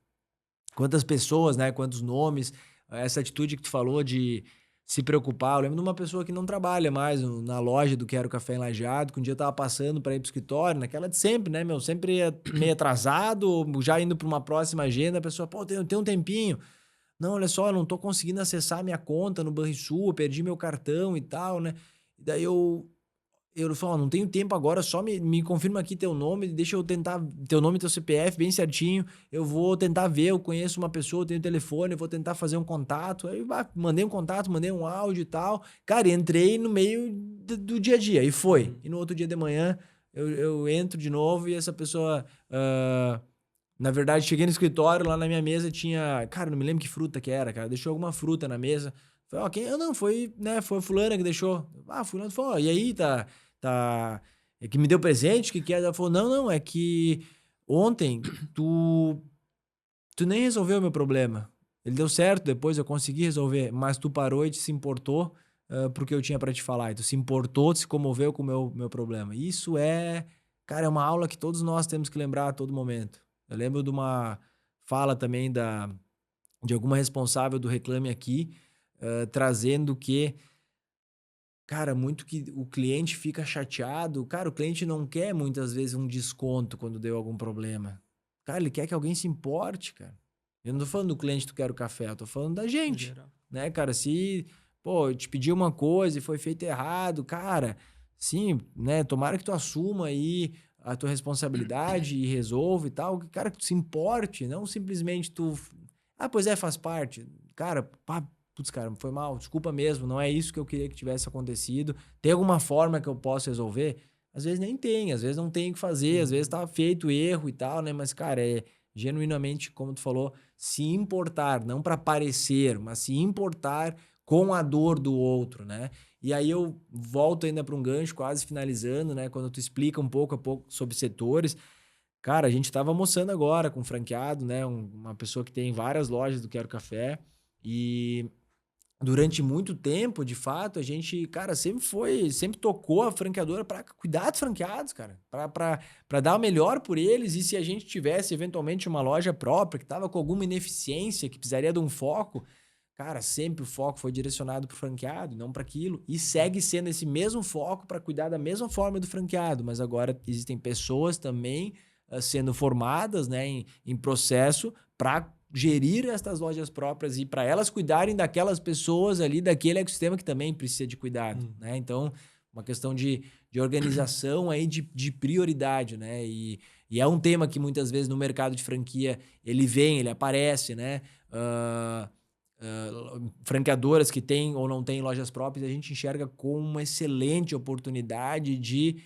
quantas pessoas, né? Quantos nomes. Essa atitude que tu falou de se preocupar. Eu lembro de uma pessoa que não trabalha mais na loja do Quero Café em Lajeado, que um dia eu tava passando para ir pro escritório, naquela de sempre, né, meu? Sempre meio atrasado, já indo para uma próxima agenda, a pessoa, pô, tem um tempinho. Não, olha só, eu não tô conseguindo acessar minha conta no Banrisul, eu perdi meu cartão e tal, né? E daí Eu falo, não tenho tempo agora, só me confirma aqui teu nome, deixa eu tentar, teu nome e teu CPF bem certinho, eu vou tentar ver, eu conheço uma pessoa, eu tenho telefone, eu vou tentar fazer um contato, aí mandei um contato, mandei um áudio e tal, cara, entrei no meio do dia a dia, e foi. E no outro dia de manhã, eu entro de novo e essa pessoa, na verdade, cheguei no escritório, lá na minha mesa tinha, cara, não me lembro que fruta que era, cara, deixou alguma fruta na mesa, falei, ó, quem? Não, foi, né, foi a fulana que deixou. Ah, fulano falou, ó, e aí, tá, é que me deu presente, que é? Ela falou, não, é que ontem tu nem resolveu o meu problema. Ele deu certo, depois eu consegui resolver, mas tu parou e te se importou pro que eu tinha pra te falar. E tu se importou, se comoveu com o meu problema. Isso cara, é uma aula que todos nós temos que lembrar a todo momento. Eu lembro de uma fala também de alguma responsável do Reclame Aqui, trazendo que, cara, muito que o cliente fica chateado. Cara, o cliente não quer muitas vezes um desconto quando deu algum problema. Cara, ele quer que alguém se importe, cara. Eu não tô falando do cliente que tu quer o café, eu tô falando da em gente, geral. né, cara? Se, pô, eu te pedi uma coisa e foi feito errado, cara, sim, né, tomara que tu assuma aí a tua responsabilidade e resolva e tal, cara, que tu se importe, não simplesmente pois é, faz parte. Cara, pá, putz, cara, foi mal, desculpa mesmo, não é isso que eu queria que tivesse acontecido. Tem alguma forma que eu possa resolver? Às vezes nem tem, às vezes não tem o que fazer, às vezes tá feito erro e tal, né? Mas, cara, é genuinamente, como tu falou, se importar, não para parecer, mas se importar com a dor do outro, né? E aí eu volto ainda para um gancho, quase finalizando, né? Quando tu explica um pouco a pouco sobre setores. Cara, a gente estava almoçando agora com um franqueado, né? Uma pessoa que tem várias lojas do Quero Café. E durante muito tempo, de fato, a gente, cara, sempre tocou a franqueadora para cuidar dos franqueados, cara, para dar o melhor por eles. E se a gente tivesse eventualmente uma loja própria que estava com alguma ineficiência, que precisaria de um foco, cara, sempre o foco foi direcionado para o franqueado, não para aquilo. E segue sendo esse mesmo foco para cuidar da mesma forma do franqueado, mas agora existem pessoas também sendo formadas, né, em processo para gerir estas lojas próprias e para elas cuidarem daquelas pessoas ali, daquele ecossistema que também precisa de cuidado, né? Então, uma questão de organização aí, de prioridade, né? E é um tema que muitas vezes no mercado de franquia ele aparece, né? Franqueadoras que têm ou não têm lojas próprias, a gente enxerga como uma excelente oportunidade de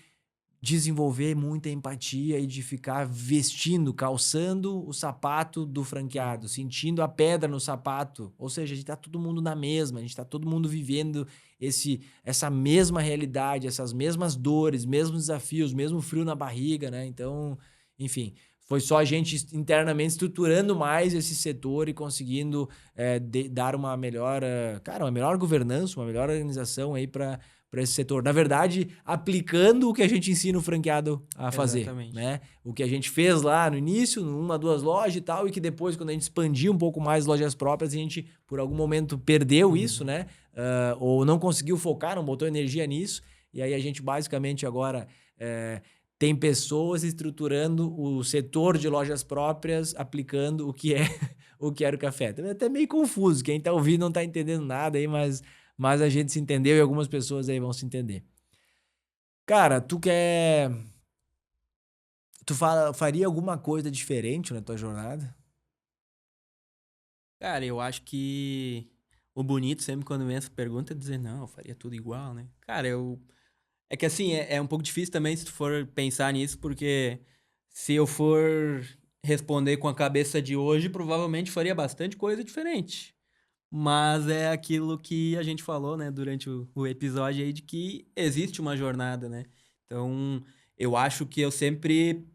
desenvolver muita empatia e de ficar vestindo, calçando o sapato do franqueado, sentindo a pedra no sapato. Ou seja, a gente tá todo mundo na mesma, a gente tá todo mundo vivendo essa mesma realidade, essas mesmas dores, mesmos desafios, mesmo frio na barriga, né? Então, enfim, foi só a gente internamente estruturando mais esse setor e conseguindo dar uma melhor, uma melhor governança, uma melhor organização aí para esse setor. Na verdade, aplicando o que a gente ensina o franqueado a fazer, Exatamente. né? O que a gente fez lá no início, numa, duas lojas e tal, e que depois, quando a gente expandiu um pouco mais lojas próprias, a gente, por algum momento, perdeu isso, né? Ou não conseguiu focar, não botou energia nisso. E aí a gente, basicamente, agora tem pessoas estruturando o setor de lojas próprias, aplicando o que é o Quero Café. É até meio confuso. Quem tá ouvindo não tá entendendo nada aí, mas a gente se entendeu e algumas pessoas aí vão se entender. Cara, faria alguma coisa diferente na tua jornada? Cara, eu acho que o bonito sempre quando vem essa pergunta é dizer, não, eu faria tudo igual, né? Cara, é que assim, é um pouco difícil também se tu for pensar nisso, porque se eu for responder com a cabeça de hoje, provavelmente faria bastante coisa diferente. Mas é aquilo que a gente falou, né, durante o episódio aí, de que existe uma jornada, né? Então, eu acho que eu sempre.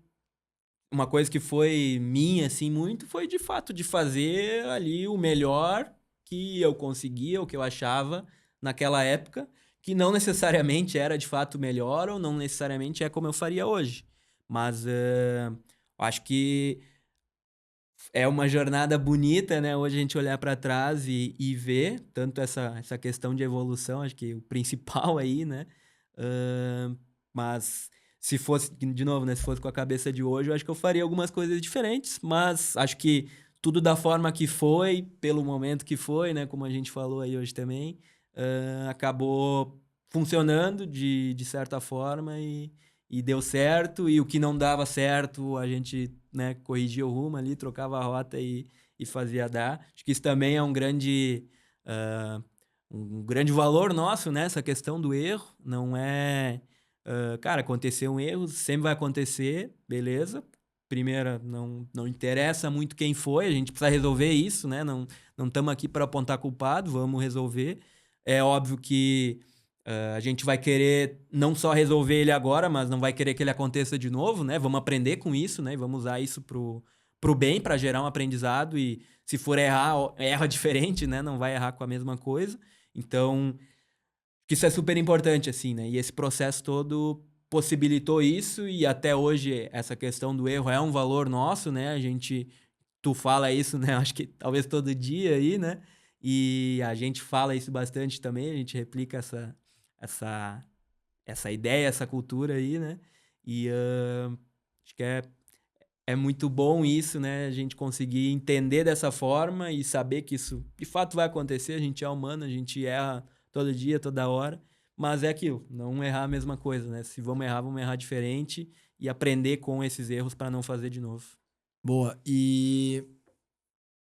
Uma coisa que foi minha, assim, muito, foi de fato de fazer ali o melhor que eu conseguia, o que eu achava naquela época, que não necessariamente era de fato melhor ou não necessariamente é como eu faria hoje. Mas acho que é uma jornada bonita, né? Hoje a gente olhar para trás e ver tanto essa questão de evolução, acho que o principal aí, né? Mas se fosse, de novo, né? Se fosse com a cabeça de hoje, eu acho que eu faria algumas coisas diferentes, mas acho que tudo da forma que foi, pelo momento que foi, né? Como a gente falou aí hoje também, acabou funcionando de certa forma e deu certo. E o que não dava certo, a gente, né, corrigia o rumo ali, trocava a rota e fazia dar. Acho que isso também é um grande valor nosso, né? Essa questão do erro. Não é... cara, aconteceu um erro, sempre vai acontecer, beleza. Primeira, não interessa muito quem foi, a gente precisa resolver isso, né? Não estamos aqui para apontar culpado, vamos resolver. É óbvio que a gente vai querer não só resolver ele agora, mas não vai querer que ele aconteça de novo, né? Vamos aprender com isso, né? Vamos usar isso pro bem, para gerar um aprendizado. E se for errar, erra diferente, né? Não vai errar com a mesma coisa. Então, isso é super importante, assim, né? E esse processo todo possibilitou isso, e até hoje essa questão do erro é um valor nosso, né? Tu fala isso, né? Acho que talvez todo dia aí, né? E a gente fala isso bastante também, a gente replica essa, essa ideia, essa cultura aí, né? E acho que é muito bom isso, né? A gente conseguir entender dessa forma e saber que isso de fato vai acontecer. A gente é humano, a gente erra todo dia, toda hora, mas é aquilo, não errar a mesma coisa, né? Se vamos errar diferente e aprender com esses erros para não fazer de novo. Boa. E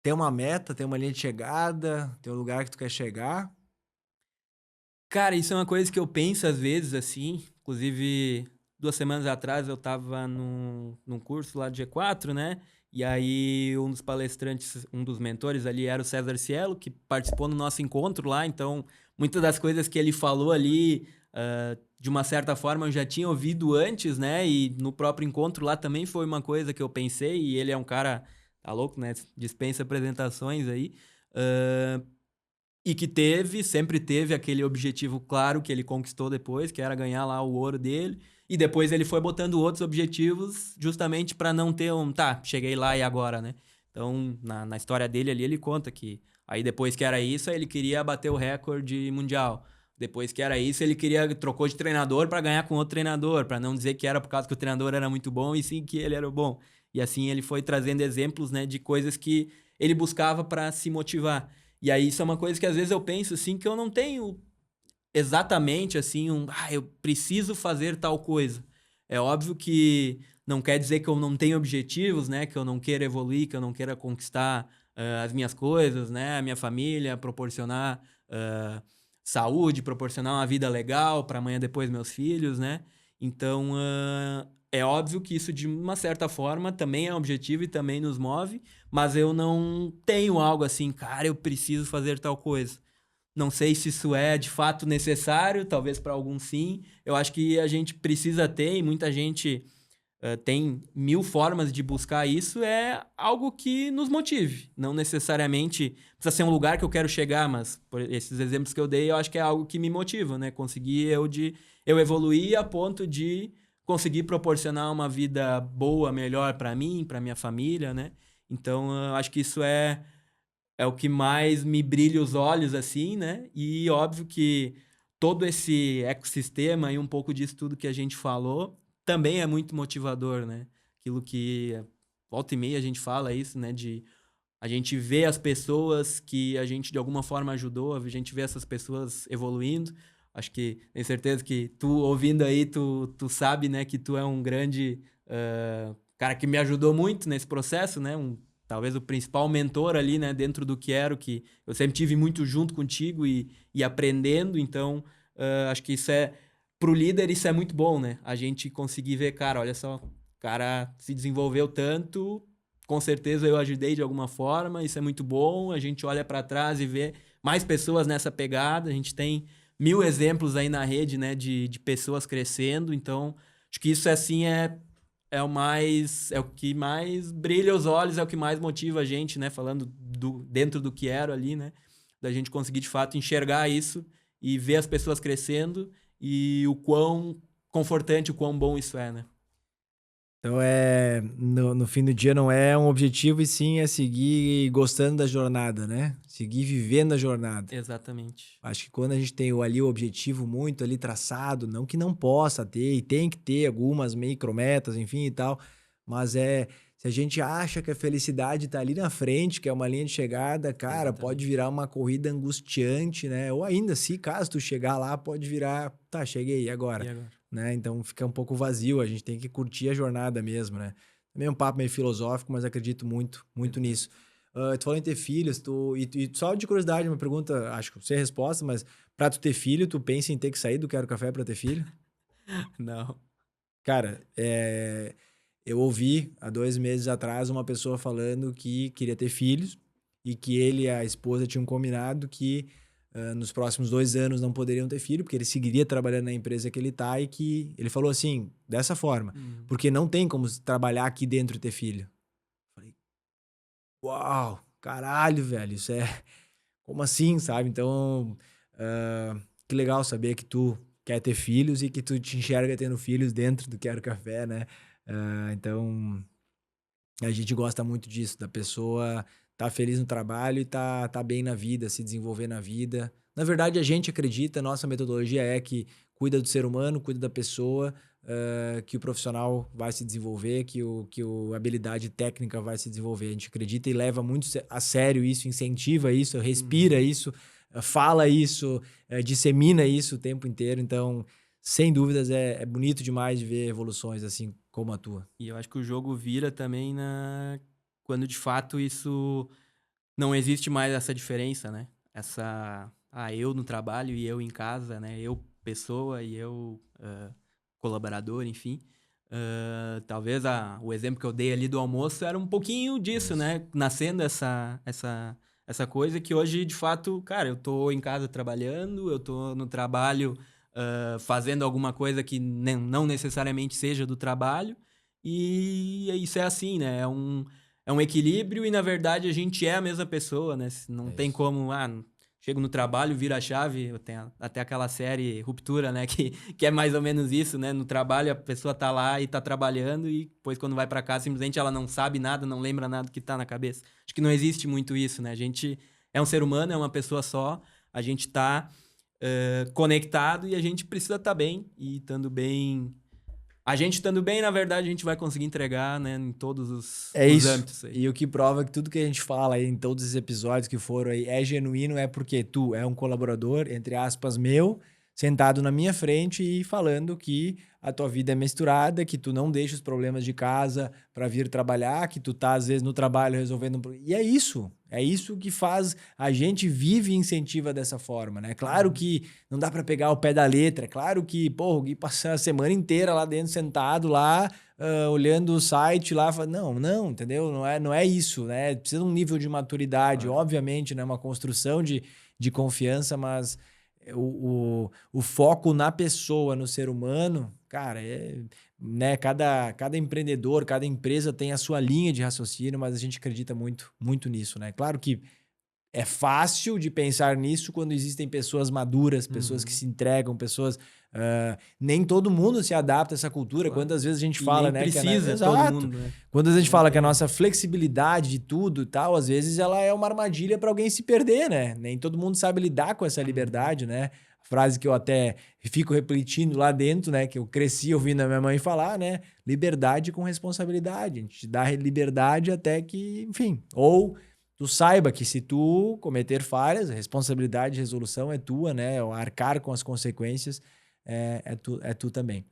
tem uma meta, tem uma linha de chegada, tem um lugar que tu quer chegar? Cara, isso é uma coisa que eu penso às vezes, assim. Inclusive, 2 semanas atrás eu tava num curso lá de G4, né? E aí um dos palestrantes, um dos mentores ali era o César Cielo, que participou no nosso encontro lá. Então, muitas das coisas que ele falou ali, de uma certa forma, eu já tinha ouvido antes, né? E no próprio encontro lá também foi uma coisa que eu pensei. E ele é um cara, tá louco, né? Dispensa apresentações aí. Ah, e que sempre teve aquele objetivo claro que ele conquistou depois, que era ganhar lá o ouro dele. E depois ele foi botando outros objetivos justamente para não ter tá, cheguei lá e agora, né? Então, na história dele ali, ele conta que aí depois que era isso, aí ele queria bater o recorde mundial. Depois que era isso, trocou de treinador para ganhar com outro treinador, para não dizer que era por causa que o treinador era muito bom e sim que ele era bom. E assim ele foi trazendo exemplos, né, de coisas que ele buscava para se motivar. E aí isso é uma coisa que às vezes eu penso assim que eu não tenho exatamente assim eu preciso fazer tal coisa. É óbvio que não quer dizer que eu não tenho objetivos, né, que eu não queira evoluir, que eu não queira conquistar as minhas coisas, né, a minha família, proporcionar saúde, proporcionar uma vida legal para amanhã depois meus filhos, né? Então, é óbvio que isso de uma certa forma também é um objetivo e também nos move, mas eu não tenho algo assim, cara, eu preciso fazer tal coisa. Não sei se isso é de fato necessário, talvez para alguns sim. Eu acho que a gente precisa ter, e muita gente tem mil formas de buscar isso, é algo que nos motive. Não necessariamente precisa ser um lugar que eu quero chegar, mas por esses exemplos que eu dei, eu acho que é algo que me motiva, né? Conseguir eu evoluir a ponto de conseguir proporcionar uma vida boa, melhor para mim, para minha família, né? Então, eu acho que isso é o que mais me brilha os olhos, assim, né? E óbvio que todo esse ecossistema e um pouco disso tudo que a gente falou também é muito motivador, né? Aquilo que volta e meia a gente fala isso, né? De a gente vê as pessoas que a gente de alguma forma ajudou, a gente vê essas pessoas evoluindo. Acho que tenho certeza que tu ouvindo aí, tu sabe, né? Que tu é um grande cara que me ajudou muito nesse processo, né? Talvez o principal mentor ali, né, dentro do Quero, que eu sempre tive muito junto contigo e aprendendo, então acho que pro líder isso é muito bom, né? A gente conseguir ver, cara, olha só, o cara se desenvolveu tanto, com certeza eu ajudei de alguma forma, isso é muito bom, a gente olha para trás e vê mais pessoas nessa pegada, a gente tem mil exemplos aí na rede, né, de pessoas crescendo, então acho que isso assim é o que mais brilha os olhos, é o que mais motiva a gente, né? Falando dentro do que era ali, né? Da gente conseguir de fato enxergar isso e ver as pessoas crescendo e o quão confortante, o quão bom isso é, né? Então no fim do dia não é um objetivo e sim é seguir gostando da jornada, né? Seguir vivendo a jornada. Exatamente. Acho que quando a gente tem ali o objetivo muito ali traçado, não que não possa ter, e tem que ter algumas micrometas, enfim e tal, Mas se a gente acha que a felicidade tá ali na frente, que é uma linha de chegada, cara, Exatamente. pode virar uma corrida angustiante, né? Ou ainda, se caso tu chegar lá, pode virar, tá, cheguei, e agora? E agora? Né? Então fica um pouco vazio, a gente tem que curtir a jornada mesmo, né? Também é um papo meio filosófico, mas acredito muito, muito Exato. nisso. Tu falou em ter filhos, e só de curiosidade, uma pergunta, acho que eu sei a resposta, mas pra tu ter filho, tu pensa em ter que sair do Quero Café pra ter filho? Não. Cara, eu ouvi há 2 meses atrás uma pessoa falando que queria ter filhos e que ele e a esposa tinham combinado que nos próximos 2 anos não poderiam ter filho, porque ele seguiria trabalhando na empresa que ele tá e que ele falou assim, dessa forma, Uhum. porque não tem como trabalhar aqui dentro e ter filho. Falei, uau, caralho, velho, isso é. Como assim, sabe? Então, que legal saber que tu quer ter filhos e que tu te enxerga tendo filhos dentro do Quero Café, né? Então, a gente gosta muito disso, da pessoa tá feliz no trabalho e tá bem na vida, se desenvolver na vida. Na verdade, a gente acredita, nossa metodologia é que cuida do ser humano, cuida da pessoa, que o profissional vai se desenvolver, a habilidade técnica vai se desenvolver. A gente acredita e leva muito a sério isso, incentiva isso, respira Uhum. isso, fala isso, dissemina isso o tempo inteiro. Então, sem dúvidas, é bonito demais de ver evoluções assim como a tua. E eu acho que o jogo vira também quando de fato isso não existe mais essa diferença, né? Eu no trabalho e eu em casa, né? Eu pessoa e eu colaborador, enfim. Talvez o exemplo que eu dei ali do almoço era um pouquinho disso, Isso. né? Nascendo essa coisa que hoje, de fato, cara, eu tô em casa trabalhando, eu tô no trabalho fazendo alguma coisa que não necessariamente seja do trabalho, e isso é assim, né? É um equilíbrio e, na verdade, a gente é a mesma pessoa, né? Não É tem isso. como, chego no trabalho, vira a chave. Eu tenho até aquela série Ruptura, né? Que é mais ou menos isso, né? No trabalho, a pessoa tá lá e tá trabalhando e depois, quando vai pra casa, simplesmente ela não sabe nada, não lembra nada do que tá na cabeça. Acho que não existe muito isso, né? A gente é um ser humano, é uma pessoa só, a gente tá conectado e a gente precisa estar bem. E estando bem... A gente estando bem, na verdade, a gente vai conseguir entregar, né? Em todos É os isso. âmbitos aí. E o que prova que tudo que a gente fala aí em todos os episódios que foram aí é genuíno, é porque tu é um colaborador, entre aspas, meu, sentado na minha frente e falando que a tua vida é misturada, que tu não deixa os problemas de casa para vir trabalhar, que tu tá às vezes no trabalho resolvendo E é isso. É isso que faz a gente vive e incentiva dessa forma, né? Claro Uhum. que não dá para pegar o pé da letra, claro que, pô, o Gui passa a semana inteira lá dentro sentado lá olhando o site lá, não, entendeu? Não é isso, né? Precisa de um nível de maturidade, Claro. obviamente, né? Uma construção de confiança, mas o foco na pessoa, no ser humano, cara, né? Cada empreendedor, cada empresa tem a sua linha de raciocínio, mas a gente acredita muito, muito nisso, né? Claro que é fácil de pensar nisso quando existem pessoas maduras, pessoas que Uhum. se entregam, pessoas. Nem todo mundo se adapta a essa cultura. Claro. Quantas vezes a gente E fala, nem né? precisa todo Exato. mundo, né? Quando a gente Não fala que a tem. nossa flexibilidade de tudo e tal, às vezes ela é uma armadilha para alguém se perder, né? Nem todo mundo sabe lidar com essa Uhum. liberdade, né? A frase que eu até fico repetindo lá dentro, né? Que eu cresci ouvindo a minha mãe falar, né? Liberdade com responsabilidade. A gente te dá liberdade até que, enfim. Ou tu saiba que se tu cometer falhas, a responsabilidade de resolução é tua, né? O arcar com as consequências é tu também.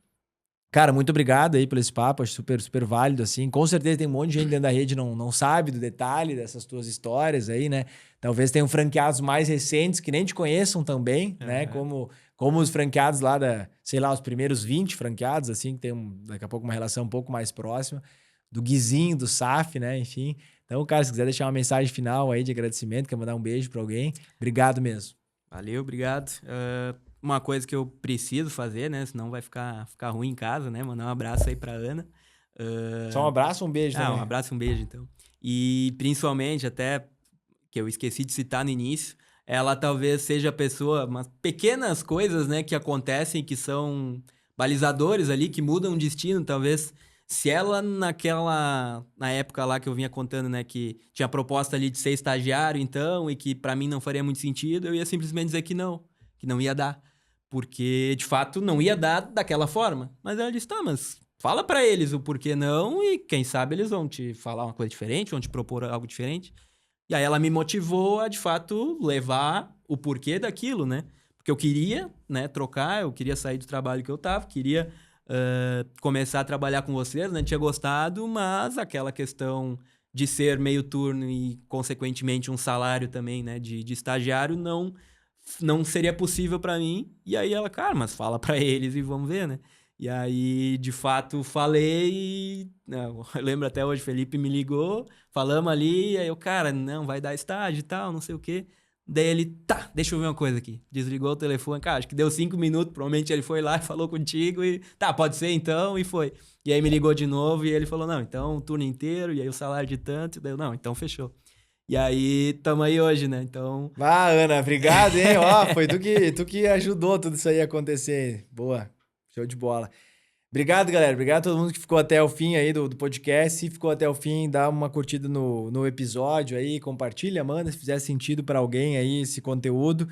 Cara, muito obrigado aí por esse papo, acho super, super válido, assim. Com certeza tem um monte de gente dentro da rede não sabe do detalhe dessas tuas histórias aí, né? Talvez tenham franqueados mais recentes que nem te conheçam também, né? Aham. Como os franqueados lá sei lá, os primeiros 20 franqueados, assim, que tem daqui a pouco uma relação um pouco mais próxima, do Guizinho, do SAF, né? Enfim. Então, cara, se quiser deixar uma mensagem final aí de agradecimento, quer mandar um beijo pra alguém, obrigado mesmo. Valeu, obrigado. Uma coisa que eu preciso fazer, né? Senão vai ficar ruim em casa, né? Mandar um abraço aí pra Ana. Só um abraço, um beijo Um também. abraço e um beijo, então. E principalmente, até que eu esqueci de citar no início, ela talvez seja a pessoa, umas pequenas coisas, né, que acontecem, que são balizadores ali, que mudam o destino, talvez. Se ela na época lá que eu vinha contando, né, que tinha a proposta ali de ser estagiário, então, e que pra mim não faria muito sentido, eu ia simplesmente dizer que não ia dar. Porque, de fato, não ia dar daquela forma. Mas ela disse, tá, mas Fala pra eles o porquê não e quem sabe eles vão te falar uma coisa diferente, vão te propor algo diferente. E aí ela me motivou a, de fato, levar o porquê daquilo, né? Porque eu queria, né, trocar, eu queria sair do trabalho que eu tava, queria começar a trabalhar com vocês, né? Tinha gostado, mas aquela questão de ser meio turno e, consequentemente, um salário também, né, de estagiário, não seria possível pra mim. E aí ela, cara, mas fala pra eles e vamos ver, né? E aí, de fato, falei e... Não, eu lembro até hoje, Felipe me ligou, falamos ali, aí eu, cara, não, vai dar estágio e tal, não sei o quê. Daí ele, tá, deixa eu ver uma coisa aqui. Desligou o telefone, cara, acho que deu 5 minutos, provavelmente ele foi lá e falou contigo e... Tá, pode ser então, e foi. E aí me ligou de novo e ele falou, não, então o turno inteiro, e aí o salário de tanto, daí eu, não, então fechou. E aí, tamo aí hoje, né? Então... Ah, Ana, obrigado, hein? Ó, foi tu que ajudou tudo isso aí a acontecer. Boa, show de bola. Obrigado, galera. Obrigado a todo mundo que ficou até o fim aí do podcast. Se ficou até o fim, dá uma curtida no episódio aí, compartilha, manda, se fizer sentido para alguém aí esse conteúdo.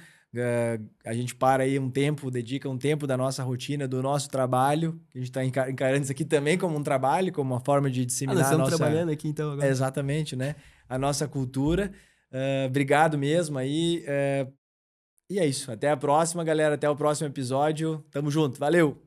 A gente para aí um tempo, dedica um tempo da nossa rotina, do nosso trabalho. A gente está encarando isso aqui também como um trabalho, como uma forma de nós disseminar a estamos nossa... trabalhando aqui então agora. Exatamente, né? A nossa cultura. Obrigado mesmo aí. E é isso. Até a próxima, galera. Até o próximo episódio. Tamo junto. Valeu!